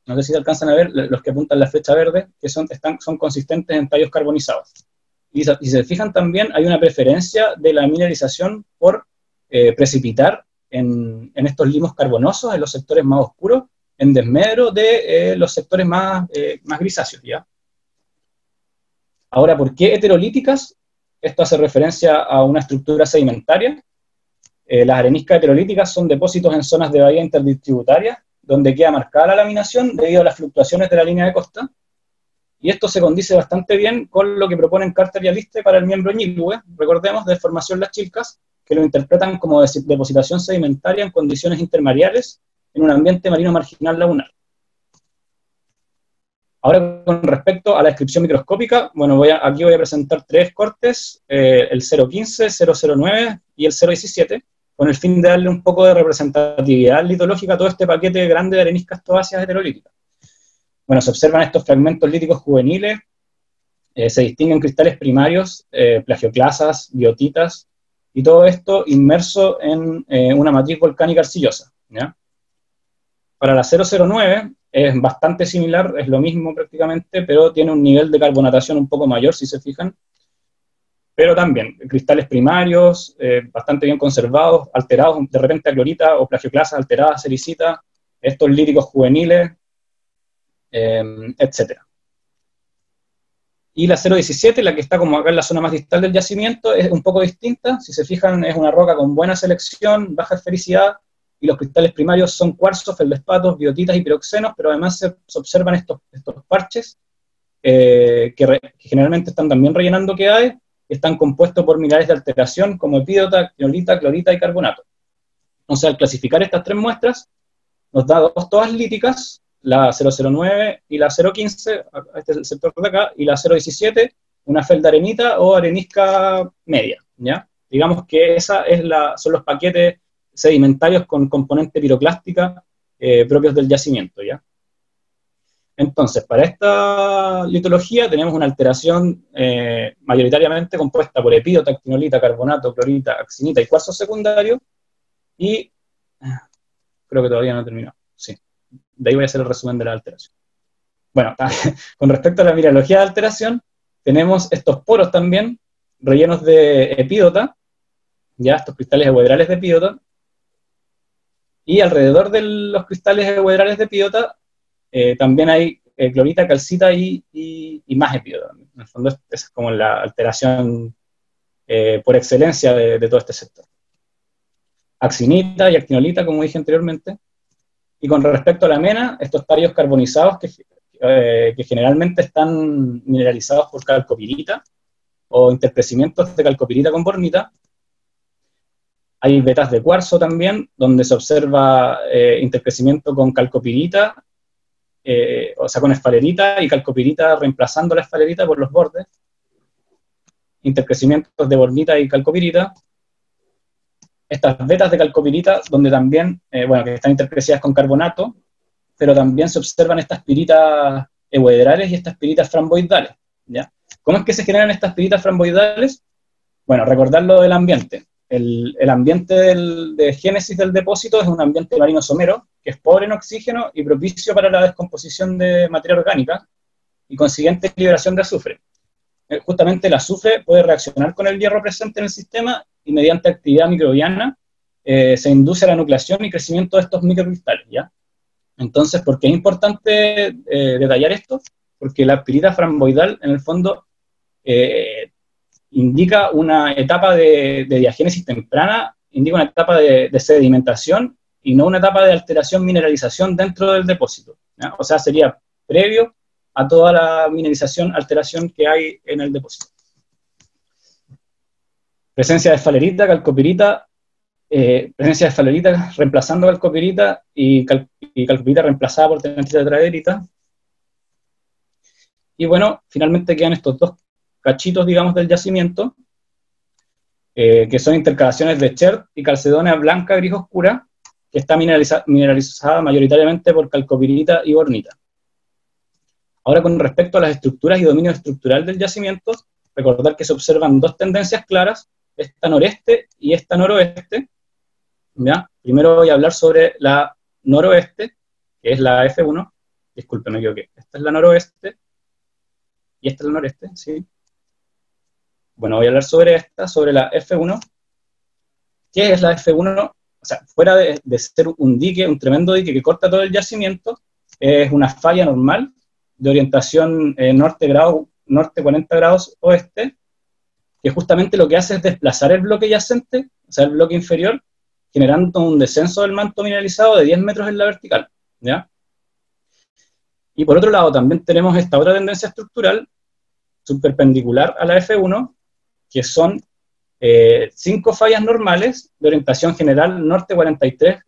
no sé si se alcanzan a ver, los que apuntan la flecha verde, que son consistentes en tallos carbonizados. Y si se fijan también, hay una preferencia de la mineralización por precipitar en estos limos carbonosos, en los sectores más oscuros, en desmedro de los sectores más grisáceos, ¿ya? Ahora, ¿por qué heterolíticas? Esto hace referencia a una estructura sedimentaria. Las areniscas heterolíticas son depósitos en zonas de bahía interdistributarias, donde queda marcada la laminación debido a las fluctuaciones de la línea de costa. Y esto se condice bastante bien con lo que proponen Carter y Aliste para el miembro Ñiblue, recordemos, de formación Las Chilcas, que lo interpretan como depositación sedimentaria en condiciones intermareales en un ambiente marino marginal lagunar. Ahora, con respecto a la descripción microscópica, bueno, aquí voy a presentar 3 cortes, el 015, 009 y el 017, con el fin de darle un poco de representatividad litológica a todo este paquete grande de areniscas toáceas heterolíticas. Bueno, se observan estos fragmentos líticos juveniles, se distinguen cristales primarios, plagioclasas, biotitas, y todo esto inmerso en una matriz volcánica arcillosa, ¿ya? Para la 009 es bastante similar, es lo mismo prácticamente, pero tiene un nivel de carbonatación un poco mayor, si se fijan, pero también cristales primarios, bastante bien conservados, alterados de repente a clorita o plagioclasas alteradas, sericita, estos líticos juveniles, etc. Y la 017, la que está como acá en la zona más distal del yacimiento, es un poco distinta. Si se fijan, es una roca con buena selección, baja esfericidad, y los cristales primarios son cuarzos, feldespatos, biotitas y piroxenos, pero además se observan estos parches que generalmente están también rellenando quedaes, que están compuestos por minerales de alteración como epídota, actinolita, clorita y carbonato. Entonces, al clasificar estas 3 muestras, nos da 2 toas líticas, la 009 y la 015, este es el sector de acá, y la 017, una feldarenita o arenisca media, ¿ya? Digamos que esa son los paquetes sedimentarios con componente piroclástica propios del yacimiento, ¿ya? Entonces, para esta litología tenemos una alteración mayoritariamente compuesta por epídota, actinolita, carbonato, clorita, axinita y cuarzo secundario, y creo que todavía no he terminado, sí. De ahí voy a hacer el resumen de la alteración. Bueno, con respecto a la mineralogía de alteración, tenemos estos poros también, rellenos de epídota, ya estos cristales euedrales de epídota, y alrededor de los cristales euedrales de epídota también hay clorita, calcita y más epídota. En el fondo es como la alteración por excelencia de todo este sector. Axinita y actinolita, como dije anteriormente. Y con respecto a la mena, estos tallos carbonizados que generalmente están mineralizados por calcopirita o intercrecimientos de calcopirita con bornita. Hay vetas de cuarzo también, donde se observa intercrecimiento con calcopirita, o sea, con esfalerita y calcopirita reemplazando la esfalerita por los bordes. Intercrecimientos de bornita y calcopirita. Estas vetas de calcopirita, donde también, bueno, que están intercrecidas con carbonato, pero también se observan estas piritas euedrales y estas piritas framboidales, ¿ya? ¿Cómo es que se generan estas piritas framboidales? Bueno, recordar lo del ambiente. El ambiente de génesis del depósito es un ambiente marino somero, que es pobre en oxígeno y propicio para la descomposición de materia orgánica, y consiguiente liberación de azufre. Justamente el azufre puede reaccionar con el hierro presente en el sistema y mediante actividad microbiana se induce la nucleación y crecimiento de estos microcristales, ¿ya? Entonces, ¿por qué es importante detallar esto? Porque la pirita framboidal, en el fondo, indica una etapa de diagénesis temprana, indica una etapa de sedimentación y no una etapa de alteración, mineralización dentro del depósito, ¿ya? O sea, sería previo a toda la mineralización, alteración que hay en el depósito. Presencia de esfalerita, calcopirita, presencia de esfalerita reemplazando calcopirita y calcopirita reemplazada por tenantita de tetraederita. Y bueno, finalmente quedan estos 2 cachitos, digamos, del yacimiento, que son intercalaciones de chert y calcedonia blanca gris oscura, que está mineralizada mayoritariamente por calcopirita y bornita. Ahora, con respecto a las estructuras y dominio estructural del yacimiento, recordar que se observan dos tendencias claras, esta noreste y esta noroeste, ¿ya? Primero voy a hablar sobre la noroeste, que es la F1, disculpen, me equivoqué, esta es la noroeste, y esta es la noreste, ¿sí? Bueno, voy a hablar sobre esta, sobre la F1. ¿Qué es la F1? O sea, fuera de ser un dique, un tremendo dique que corta todo el yacimiento, es una falla normal de orientación norte 40 grados oeste, que justamente lo que hace es desplazar el bloque yacente, o sea, el bloque inferior, generando un descenso del manto mineralizado de 10 metros en la vertical, ¿ya? Y por otro lado, también tenemos esta otra tendencia estructural, subperpendicular a la F1, que son 5 fallas normales de orientación general norte 43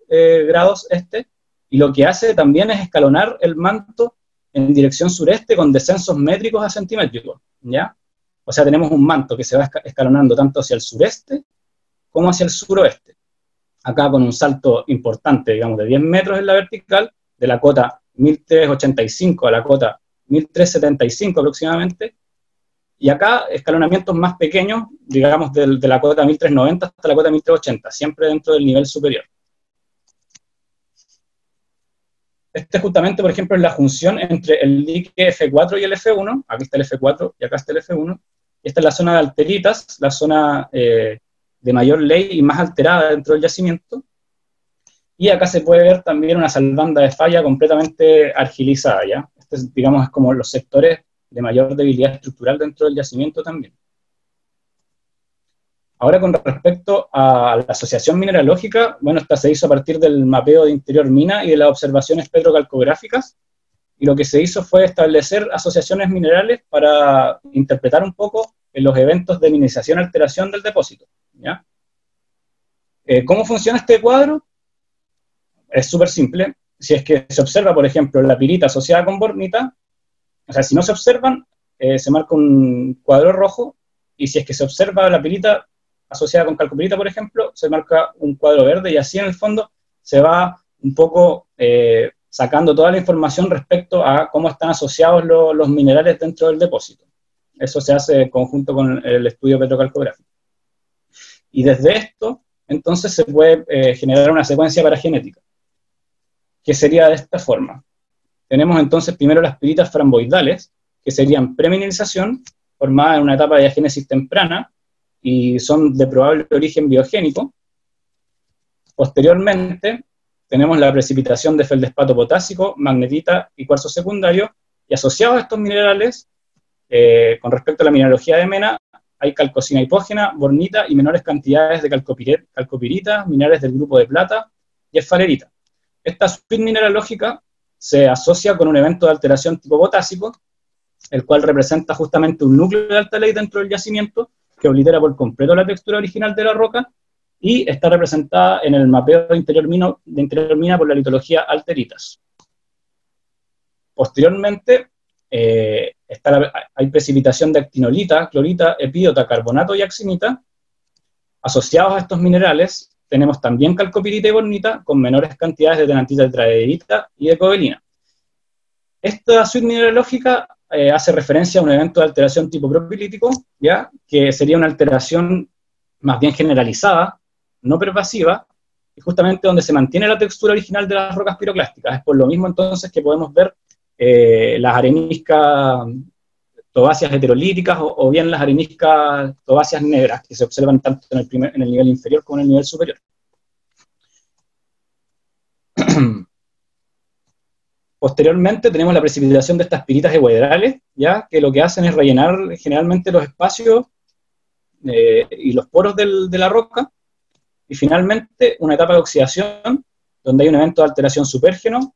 grados este, y lo que hace también es escalonar el manto en dirección sureste con descensos métricos a centimétricos, ¿ya? O sea, tenemos un manto que se va escalonando tanto hacia el sureste como hacia el suroeste. Acá con un salto importante, digamos, de 10 metros en la vertical, de la cota 1385 a la cota 1375 aproximadamente, y acá escalonamientos más pequeños, digamos, de la cota 1390 hasta la cota 1380, siempre dentro del nivel superior. Este justamente, por ejemplo, es la junción entre el dique F4 y el F1, aquí está el F4 y acá está el F1, y esta es la zona de alteritas, la zona de mayor ley y más alterada dentro del yacimiento, y acá se puede ver también una salbanda de falla completamente argilizada, ¿ya? Este, digamos, es como los sectores de mayor debilidad estructural dentro del yacimiento también. Ahora, con respecto a la asociación mineralógica, bueno, esta se hizo a partir del mapeo de interior mina y de las observaciones petrocalcográficas, y lo que se hizo fue establecer asociaciones minerales para interpretar un poco los eventos de mineralización y alteración del depósito, ¿ya? ¿Cómo funciona este cuadro? Es súper simple. Si es que se observa, por ejemplo, la pirita asociada con bornita, o sea, si no se observan, se marca un cuadro rojo, y si es que se observa la pirita asociada con calcopirita, por ejemplo, se marca un cuadro verde, y así en el fondo se va un poco sacando toda la información respecto a cómo están asociados los minerales dentro del depósito. Eso se hace en conjunto con el estudio petrocalcográfico. Y desde esto, entonces, se puede generar una secuencia paragenética, que sería de esta forma. Tenemos entonces primero las piritas framboidales, que serían premineralización, formada en una etapa de diagénesis temprana, y son de probable origen biogénico. Posteriormente, tenemos la precipitación de feldespato potásico, magnetita y cuarzo secundario, y asociados a estos minerales, con respecto a la mineralogía de Mena, hay calcocina hipógena, bornita y menores cantidades de calcopirita, minerales del grupo de plata y esfalerita. Esta suite mineralógica se asocia con un evento de alteración tipo potásico, el cual representa justamente un núcleo de alta ley dentro del yacimiento, que oblitera por completo la textura original de la roca, y está representada en el mapeo de interior mina por la litología alteritas. Posteriormente, hay precipitación de actinolita, clorita, epídota, carbonato y axinita. Asociados a estos minerales, tenemos también calcopirita y bornita, con menores cantidades de tenantita tetraederita y de cobalina. Esta suite mineralógica hace referencia a un evento de alteración tipo propilítico, ¿ya? Que sería una alteración más bien generalizada, no pervasiva, y justamente donde se mantiene la textura original de las rocas piroclásticas. Es por lo mismo entonces que podemos ver las areniscas tobáceas heterolíticas o bien las areniscas tobáceas negras, que se observan tanto en el nivel inferior como en el nivel superior. Posteriormente tenemos la precipitación de estas piritas euedrales, ¿ya? Que lo que hacen es rellenar generalmente los espacios y los poros de la roca, y finalmente una etapa de oxidación, donde hay un evento de alteración supérgeno,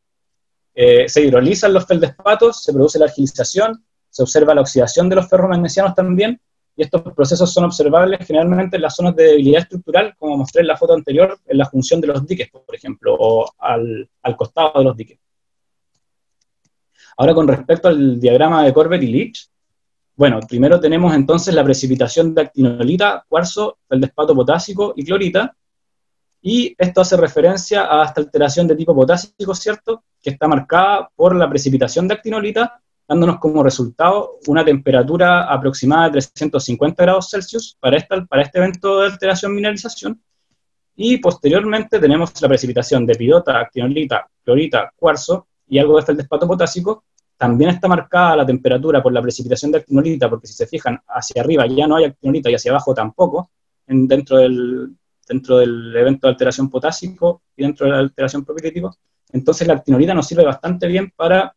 se hidrolizan los feldespatos, se produce la argilización, se observa la oxidación de los ferromagnesianos también, y estos procesos son observables generalmente en las zonas de debilidad estructural, como mostré en la foto anterior, en la junción de los diques, por ejemplo, o al costado de los diques. Ahora, con respecto al diagrama de Corbett y Leach, bueno, primero tenemos entonces la precipitación de actinolita, cuarzo, feldespato potásico y clorita, y esto hace referencia a esta alteración de tipo potásico, ¿cierto?, que está marcada por la precipitación de actinolita dándonos como resultado una temperatura aproximada de 350 grados Celsius para este evento de alteración mineralización, y posteriormente tenemos la precipitación de epidota, actinolita, clorita, cuarzo y algo de feldespato potásico. También está marcada la temperatura por la precipitación de actinolita, porque si se fijan, hacia arriba ya no hay actinolita y hacia abajo tampoco, dentro del evento de alteración potásico y dentro de la alteración propilítico. Entonces la actinolita nos sirve bastante bien para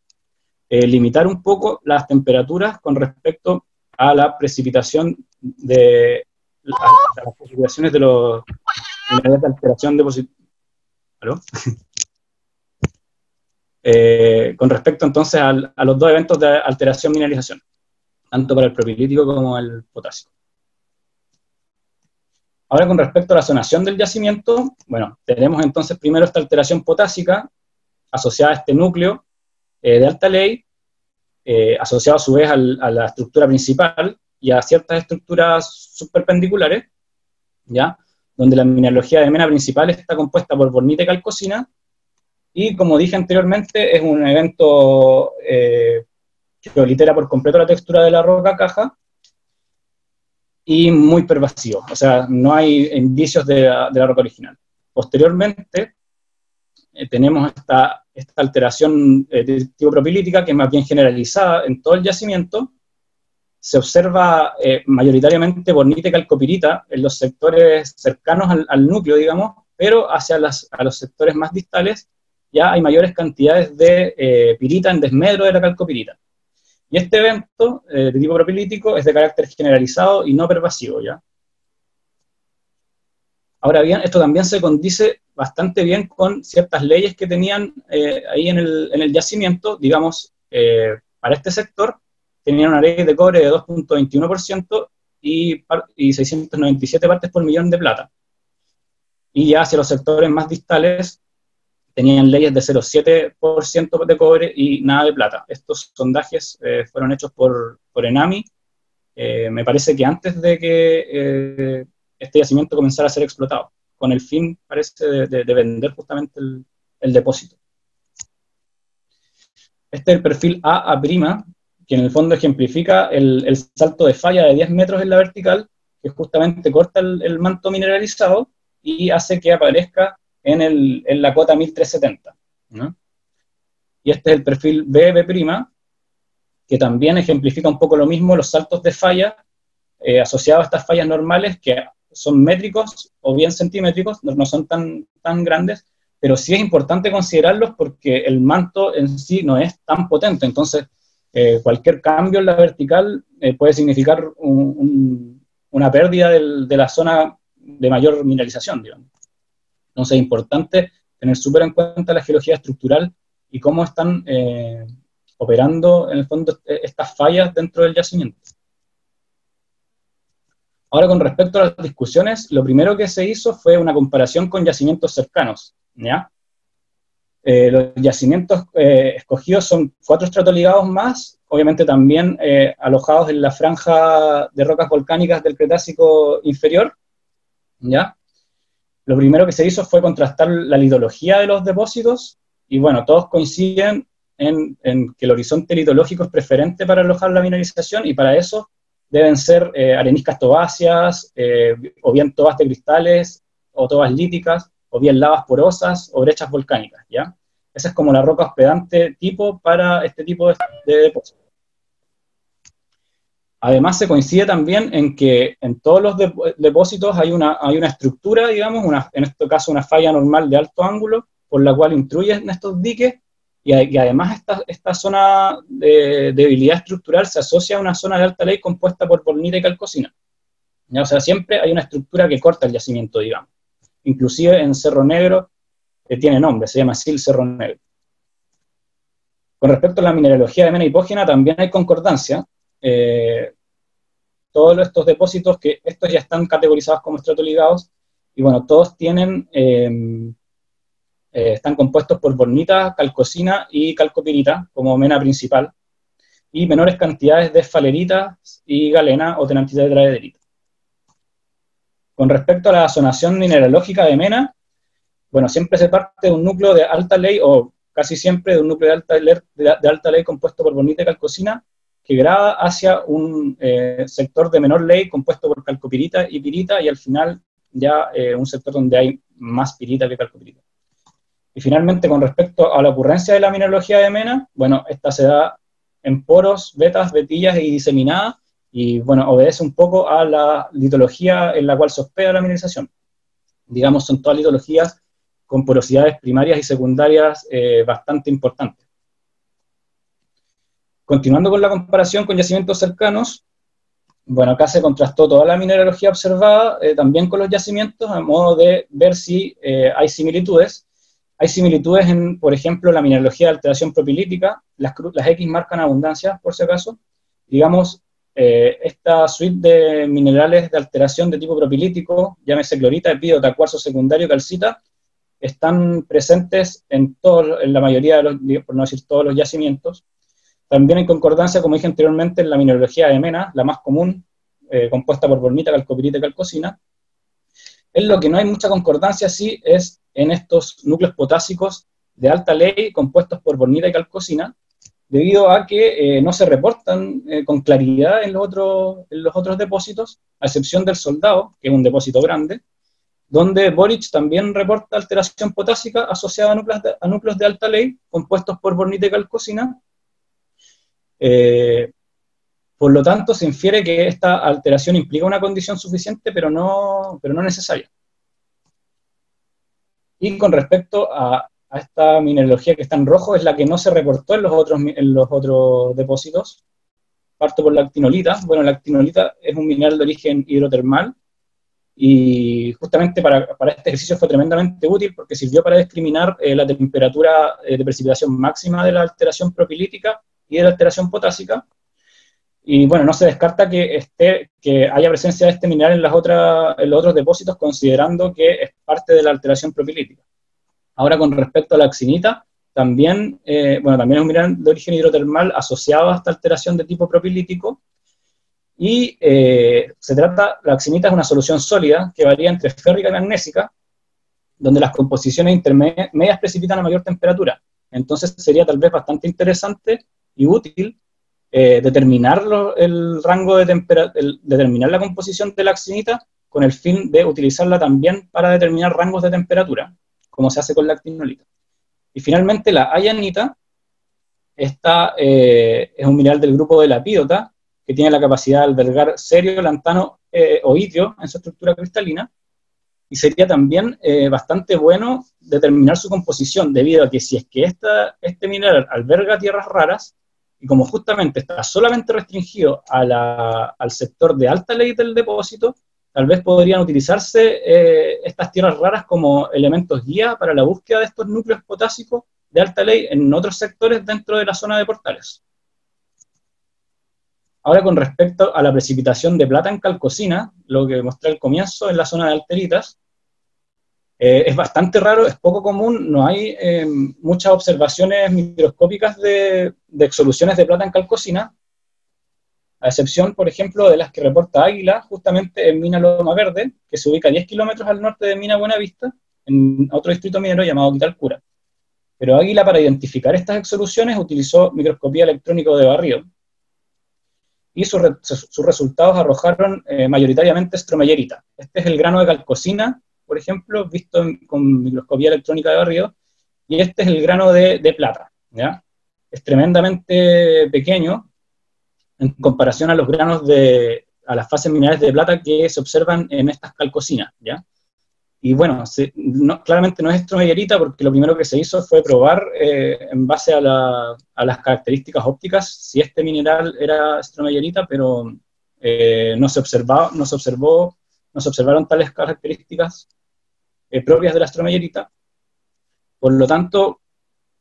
limitar un poco las temperaturas con respecto a la precipitación de las precipitaciones de los minerales de alteración ¿Aló? Con respecto entonces a los dos eventos de alteración mineralización, tanto para el propilítico como el potásico. Ahora, con respecto a la zonación del yacimiento, bueno, tenemos entonces primero esta alteración potásica asociada a este núcleo de alta ley, asociado a su vez a la estructura principal y a ciertas estructuras subperpendiculares, ¿ya? Donde la mineralogía de mena principal está compuesta por bornita y calcosina, y como dije anteriormente, es un evento que oblitera por completo la textura de la roca caja, y muy pervasivo, o sea, no hay indicios de la roca original. Posteriormente, tenemos esta alteración de tipo propilítica, que es más bien generalizada en todo el yacimiento. Se observa mayoritariamente bornita y calcopirita en los sectores cercanos al núcleo, digamos, pero hacia a los sectores más distales ya hay mayores cantidades de pirita en desmedro de la calcopirita. Y este evento de tipo propilítico es de carácter generalizado y no pervasivo, ¿ya? Ahora bien, esto también se condice bastante bien con ciertas leyes que tenían ahí en el yacimiento. Digamos, para este sector tenían una ley de cobre de 2.21% y 697 partes por millón de plata. Y ya hacia los sectores más distales tenían leyes de 0,7% de cobre y nada de plata. Estos sondajes fueron hechos por ENAMI, me parece que antes de que este yacimiento comenzara a ser explotado, con el fin, parece, de vender justamente el depósito. Este es el perfil A', que en el fondo ejemplifica el salto de falla de 10 metros en la vertical, que justamente corta el manto mineralizado y hace que aparezca en la cota 1370, ¿no? Y este es el perfil B', que también ejemplifica un poco lo mismo, los saltos de falla asociados a estas fallas normales, que son métricos o bien centimétricos, no son tan grandes, pero sí es importante considerarlos porque el manto en sí no es tan potente. Entonces cualquier cambio en la vertical puede significar una pérdida de la zona de mayor mineralización, digamos. Entonces es importante tener súper en cuenta la geología estructural y cómo están operando en el fondo estas fallas dentro del yacimiento. Ahora, con respecto a las discusiones, lo primero que se hizo fue una comparación con yacimientos cercanos, ¿ya? Los yacimientos escogidos son 4 estratoligados más, obviamente también alojados en la franja de rocas volcánicas del Cretácico inferior, ¿ya? Lo primero que se hizo fue contrastar la litología de los depósitos, y bueno, todos coinciden en que el horizonte litológico es preferente para alojar la mineralización, y para eso deben ser areniscas tobáceas, o bien tobas de cristales, o tobas líticas, o bien lavas porosas, o brechas volcánicas, ¿ya? Esa es como la roca hospedante tipo para este tipo de depósitos. Además, se coincide también en que en todos los depósitos hay una estructura, digamos, en este caso una falla normal de alto ángulo, por la cual intruyen estos diques, y además esta zona de debilidad estructural se asocia a una zona de alta ley compuesta por bornita y calcosina, ¿ya? O sea, siempre hay una estructura que corta el yacimiento, digamos. Inclusive en Cerro Negro tiene nombre, se llama SIL Cerro Negro. Con respecto a la mineralogía de mena hipógena, también hay concordancia. Todos estos depósitos, que estos ya están categorizados como estratoligados, y bueno, todos tienen, están compuestos por bornita, calcosina y calcopirita como mena principal, y menores cantidades de esfalerita y galena o tenantitetraederita. Con respecto a la zonación mineralógica de mena, bueno, siempre se parte de un núcleo de alta ley o casi siempre de un núcleo de alta ley compuesto por bornita y calcosina, que grada hacia un sector de menor ley compuesto por calcopirita y pirita, y al final ya un sector donde hay más pirita que calcopirita. Y finalmente, con respecto a la ocurrencia de la mineralogía de mena, bueno, esta se da en poros, vetas, vetillas y diseminadas, y bueno, obedece un poco a la litología en la cual se hospeda la mineralización. Digamos, son todas litologías con porosidades primarias y secundarias bastante importantes. Continuando con la comparación con yacimientos cercanos, bueno, acá se contrastó toda la mineralogía observada, también con los yacimientos, a modo de ver si hay similitudes. Hay similitudes en, por ejemplo, la mineralogía de alteración propilítica, las X marcan abundancia, por si acaso. Digamos, esta suite de minerales de alteración de tipo propilítico, llámese clorita, epídota, cuarzo secundario, calcita, están presentes en la mayoría de los, por no decir todos los yacimientos. También en concordancia, como dije anteriormente, en la mineralogía de mena, la más común, compuesta por bornita, calcopirita y calcosina. En lo que no hay mucha concordancia, sí, es en estos núcleos potásicos de alta ley compuestos por bornita y calcosina, debido a que no se reportan con claridad en los otros depósitos, a excepción del Soldado, que es un depósito grande, donde Boric también reporta alteración potásica asociada a núcleos de alta ley compuestos por bornita y calcosina. Por lo tanto, se infiere que esta alteración implica una condición suficiente, pero no necesaria. Y con respecto a esta mineralogía que está en rojo, es la que no se reportó en los otros depósitos. Parto por la actinolita. Bueno, la actinolita es un mineral de origen hidrotermal, y justamente para este ejercicio fue tremendamente útil porque sirvió para discriminar la temperatura de precipitación máxima de la alteración propilítica y de la alteración potásica. Y bueno, no se descarta que haya presencia de este mineral en los otros depósitos, considerando que es parte de la alteración propilítica. Ahora, con respecto a la axinita, también, también es un mineral de origen hidrotermal asociado a esta alteración de tipo propilítico, y la axinita es una solución sólida que varía entre férrica y magnésica, donde las composiciones intermedias precipitan a mayor temperatura. Entonces sería tal vez bastante interesante y útil determinar el rango de determinar la composición de la axinita con el fin de utilizarla también para determinar rangos de temperatura, como se hace con la actinolita. Y finalmente la ayanita, esta es un mineral del grupo de la epídota, que tiene la capacidad de albergar cerio, lantano o itrio en su estructura cristalina, y sería también bastante bueno determinar su composición, debido a que si es que este mineral alberga tierras raras, y como justamente está solamente restringido al sector de alta ley del depósito, tal vez podrían utilizarse estas tierras raras como elementos guía para la búsqueda de estos núcleos potásicos de alta ley en otros sectores dentro de la zona de Portales. Ahora, con respecto a la precipitación de plata en calcosina, lo que mostré al comienzo en la zona de alteritas, es bastante raro, es poco común, no hay muchas observaciones microscópicas de exsoluciones de plata en calcosina, a excepción, por ejemplo, de las que reporta Águila, justamente en Mina Loma Verde, que se ubica a 10 kilómetros al norte de Mina Buenavista, en otro distrito minero llamado Quitalcura. Pero Águila, para identificar estas exsoluciones, utilizó microscopía electrónica de barrido, y sus resultados arrojaron mayoritariamente estromellerita. Este es el grano de calcosina, por ejemplo, visto con microscopía electrónica de barrido, y este es el grano de plata, ¿ya? Es tremendamente pequeño en comparación a los granos a las fases minerales de plata que se observan en estas calcosinas, ¿ya? Y bueno, claramente no es estromellerita porque lo primero que se hizo fue probar en base a las características ópticas si este mineral era estromellerita, pero no se observaron tales características propias de la estromellerita. Por lo tanto,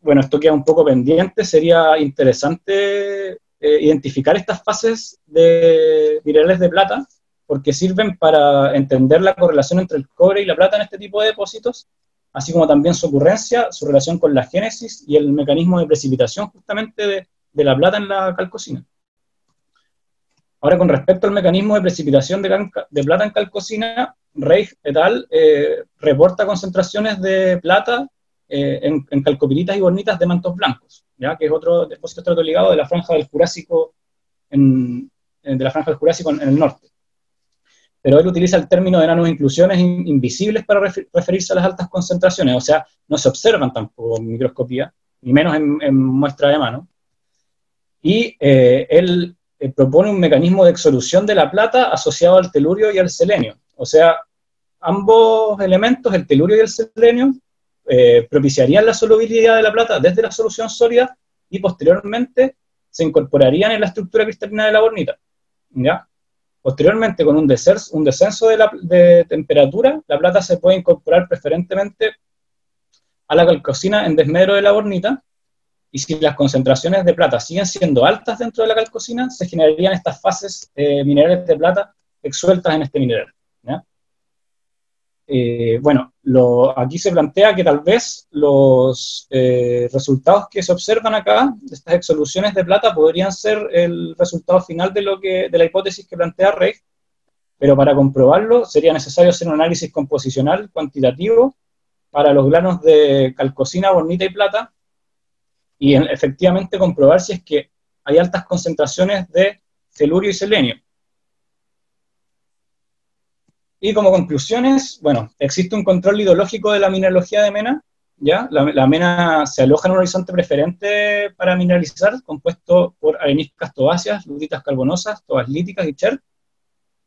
bueno, esto queda un poco pendiente. Sería interesante identificar estas fases de minerales de plata, porque sirven para entender la correlación entre el cobre y la plata en este tipo de depósitos, así como también su ocurrencia, su relación con la génesis y el mecanismo de precipitación justamente de la plata en la calcosina. Ahora, con respecto al mecanismo de precipitación de plata en calcosina, Reich et al. Reporta concentraciones de plata en calcopiritas y bornitas de mantos blancos, ¿ya? Que es otro depósito estratoligado de la franja del Jurásico de la franja del Jurásico en el norte. Pero él utiliza el término de nanoinclusiones invisibles para referirse a las altas concentraciones, o sea, no se observan tampoco en microscopía, ni menos en muestra de mano. Y él propone un mecanismo de exsolución de la plata asociado al telurio y al selenio. O sea, ambos elementos, el telurio y el selenio, propiciarían la solubilidad de la plata desde la solución sólida y posteriormente se incorporarían en la estructura cristalina de la bornita, ¿ya? Posteriormente, con un descenso de temperatura, la plata se puede incorporar preferentemente a la calcosina en desmedro de la bornita, y si las concentraciones de plata siguen siendo altas dentro de la calcosina, se generarían estas fases minerales de plata exsueltas en este mineral, ¿ya? Bueno, aquí se plantea que tal vez los resultados que se observan acá, de estas exsoluciones de plata, podrían ser el resultado final de la hipótesis que plantea Reich, pero para comprobarlo sería necesario hacer un análisis composicional cuantitativo para los granos de calcosina, bornita y plata, y efectivamente comprobar si es que hay altas concentraciones de telurio y selenio. Y como conclusiones, bueno, existe un control ideológico de la mineralogía de mena, ¿ya? La mena se aloja en un horizonte preferente para mineralizar, compuesto por areniscas tobáceas, lutitas carbonosas, tobaslíticas y cher.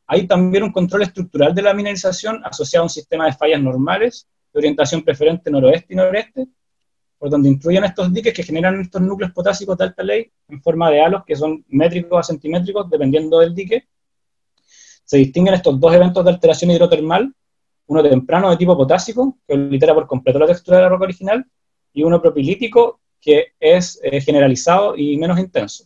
Hay también un control estructural de la mineralización asociado a un sistema de fallas normales, de orientación preferente noroeste y noreste, por donde incluyen estos diques que generan estos núcleos potásicos de alta ley en forma de halos que son métricos a centimétricos, dependiendo del dique. Se distinguen estos dos eventos de alteración hidrotermal, uno temprano de tipo potásico, que oblitera por completo la textura de la roca original, y uno propilítico, que es generalizado y menos intenso.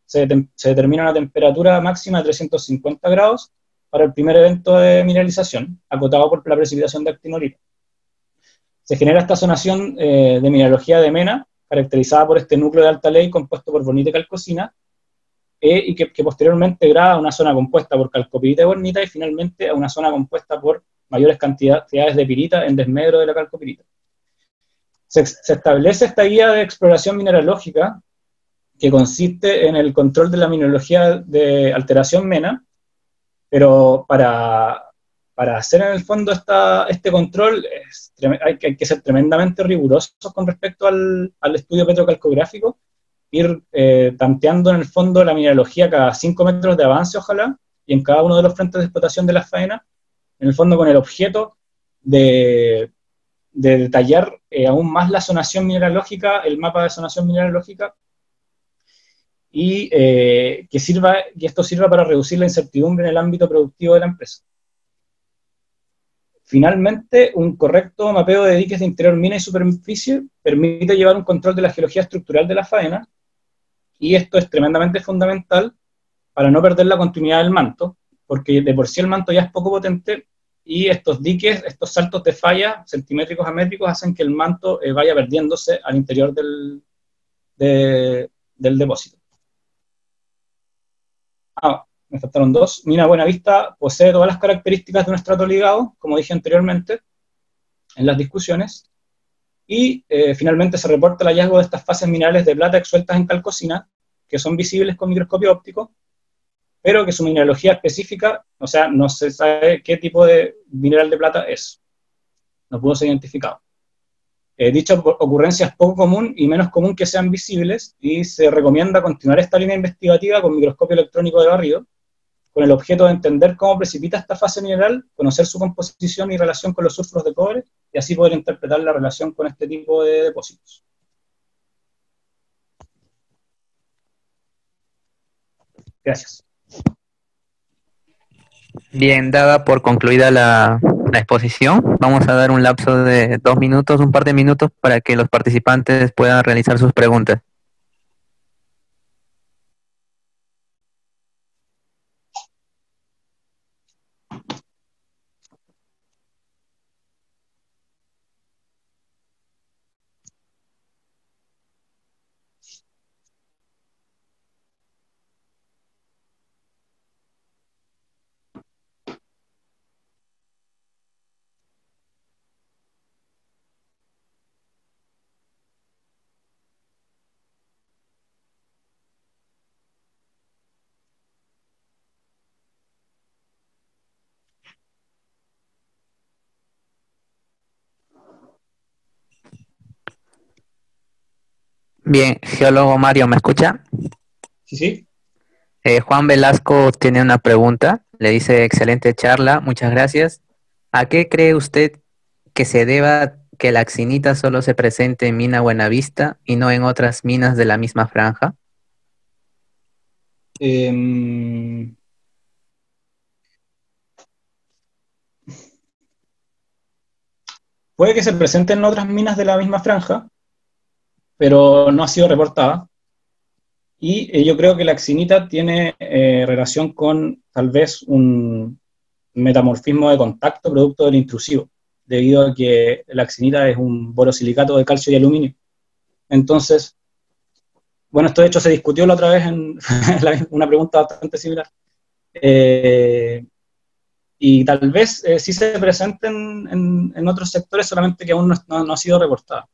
Se determina una temperatura máxima de 350 grados para el primer evento de mineralización, acotado por la precipitación de actinolito. Se genera esta zonación de mineralogía de mena, caracterizada por este núcleo de alta ley compuesto por bornita y calcosina, y que posteriormente grada a una zona compuesta por calcopirita y bornita, y finalmente a una zona compuesta por mayores cantidades de pirita en desmedro de la calcopirita. Se establece esta guía de exploración mineralógica que consiste en el control de la mineralogía de alteración mena, pero para hacer en el fondo este control hay que ser tremendamente rigurosos con respecto al estudio petrocalcográfico, ir tanteando en el fondo la mineralogía cada 5 metros de avance, ojalá, y en cada uno de los frentes de explotación de las faenas, en el fondo con el objeto de detallar aún más la zonación mineralógica, el mapa de zonación mineralógica, y que esto sirva para reducir la incertidumbre en el ámbito productivo de la empresa. Finalmente, un correcto mapeo de diques de interior, mina y superficie permite llevar un control de la geología estructural de la faena, y esto es tremendamente fundamental para no perder la continuidad del manto, porque de por sí el manto ya es poco potente, y estos diques, estos saltos de falla centimétricos a métricos hacen que el manto vaya perdiéndose al interior del depósito. Me faltaron dos. Mina Buenavista posee todas las características de un estrato ligado, como dije anteriormente en las discusiones, y finalmente se reporta el hallazgo de estas fases minerales de plata exsueltas en calcosina, que son visibles con microscopio óptico, pero que su mineralogía específica, o sea, no se sabe qué tipo de mineral de plata es. No pudo ser identificado. Dicha ocurrencia es poco común y menos común que sean visibles, y se recomienda continuar esta línea investigativa con microscopio electrónico de barrido, con el objeto de entender cómo precipita esta fase mineral, conocer su composición y relación con los sulfuros de cobre, y así poder interpretar la relación con este tipo de depósitos. Gracias. Bien, dada por concluida la exposición, vamos a dar un lapso de 2 minutos, un par de minutos, para que los participantes puedan realizar sus preguntas. Bien, geólogo Mario, ¿me escucha? Sí, sí. Juan Velasco tiene una pregunta. Le dice, excelente charla, muchas gracias. ¿A qué cree usted que se deba que la accinita solo se presente en Mina Buenavista y no en otras minas de la misma franja? Em, Puede que se presenten en otras minas de la misma franja, pero no ha sido reportada. Y yo creo que la accinita tiene relación con tal vez un metamorfismo de contacto producto del intrusivo, debido a que la accinita es un borosilicato de calcio y aluminio. Entonces, bueno, esto de hecho se discutió la otra vez en una pregunta bastante similar. Y tal vez sí se presenten en otros sectores, solamente que aún no ha sido reportada.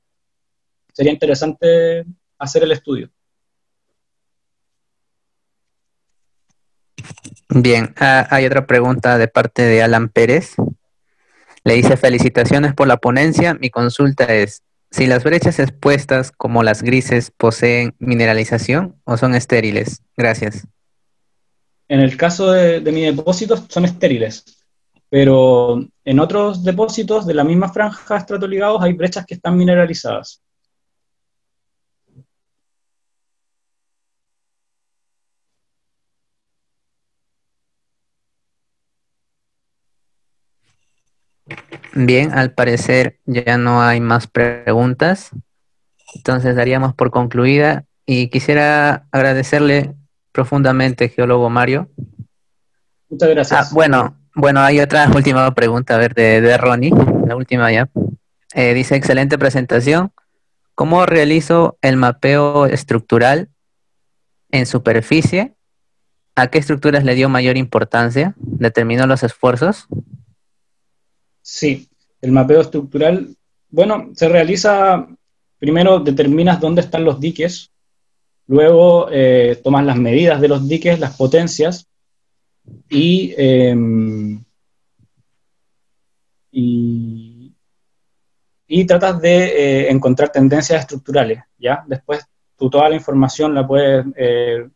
Sería interesante hacer el estudio. Bien, hay otra pregunta de parte de Alan Pérez. Le dice, felicitaciones por la ponencia. Mi consulta es, si las brechas expuestas como las grises poseen mineralización o son estériles. Gracias. En el caso de mis depósitos son estériles, pero en otros depósitos de la misma franja de estratoligados hay brechas que están mineralizadas. Bien, al parecer ya no hay más preguntas. Entonces daríamos por concluida y quisiera agradecerle profundamente, geólogo Mario. Muchas gracias. Bueno, hay otra última pregunta, a ver, de Ronnie, la última ya. Dice, excelente presentación. ¿Cómo realizo el mapeo estructural en superficie? ¿A qué estructuras le dio mayor importancia? ¿Determinó los esfuerzos? Sí, el mapeo estructural, bueno, se realiza, primero determinas dónde están los diques, luego tomas las medidas de los diques, las potencias, y, y tratas de encontrar tendencias estructurales, ¿ya? Después tú toda la información la puedes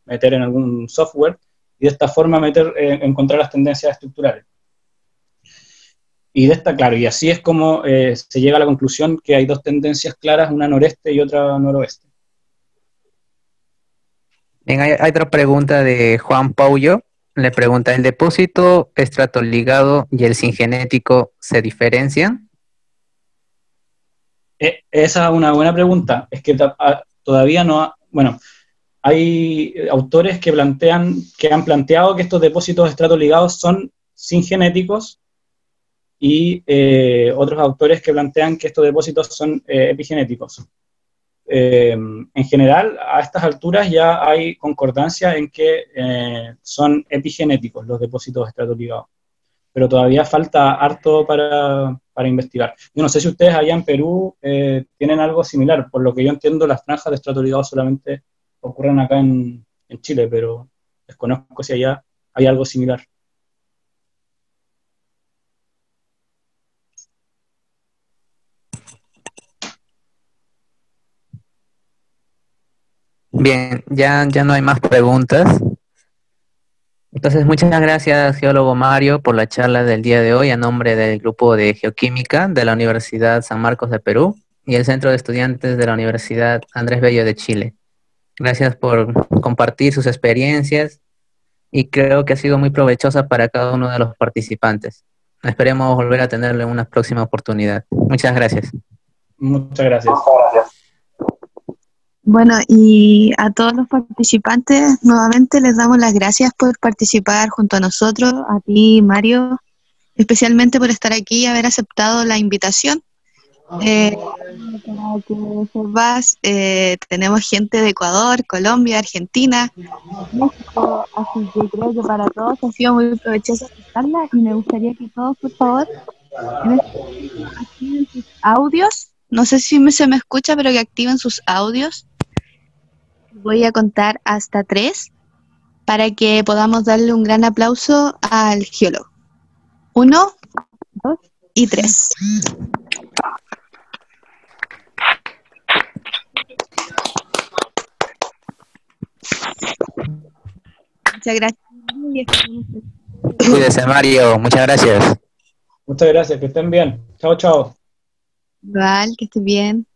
meter en algún software y de esta forma encontrar las tendencias estructurales. Y de esta, claro, y así es como se llega a la conclusión que hay dos tendencias claras, una noreste y otra noroeste. Bien, hay otra pregunta de Juan Paullo. Le pregunta, ¿el depósito estratoligado y el singenético se diferencian? Esa es una buena pregunta. Es que todavía no, bueno, hay autores que han planteado que estos depósitos estratoligados son singenéticos y otros autores que plantean que estos depósitos son epigenéticos. En general, a estas alturas ya hay concordancia en que son epigenéticos los depósitos estratoligados, pero todavía falta harto para investigar. Yo no sé si ustedes allá en Perú tienen algo similar. Por lo que yo entiendo, las franjas de estratoligados solamente ocurren acá en Chile, pero desconozco si allá hay algo similar. Bien, ya no hay más preguntas. Entonces, muchas gracias, geólogo Mario, por la charla del día de hoy a nombre del Grupo de Geoquímica de la Universidad San Marcos de Perú y el Centro de Estudiantes de la Universidad Andrés Bello de Chile. Gracias por compartir sus experiencias y creo que ha sido muy provechosa para cada uno de los participantes. Esperemos volver a tenerlo en una próxima oportunidad. Muchas gracias. Muchas gracias. Bueno, y a todos los participantes nuevamente les damos las gracias por participar junto a nosotros, a ti, Mario, especialmente por estar aquí y haber aceptado la invitación. Para que sepas, tenemos gente de Ecuador, Colombia, Argentina, México, así que creo que para todos ha sido muy provechosa esta charla y me gustaría que todos, por favor, en este momento activen sus audios. No sé si se me escucha, pero que activen sus audios. Voy a contar hasta 3 para que podamos darle un gran aplauso al geólogo. 1, 2 y 3. Muchas gracias. Cuídese, Mario. Muchas gracias. Muchas gracias, que estén bien. Chao, chao. Igual, que estés bien.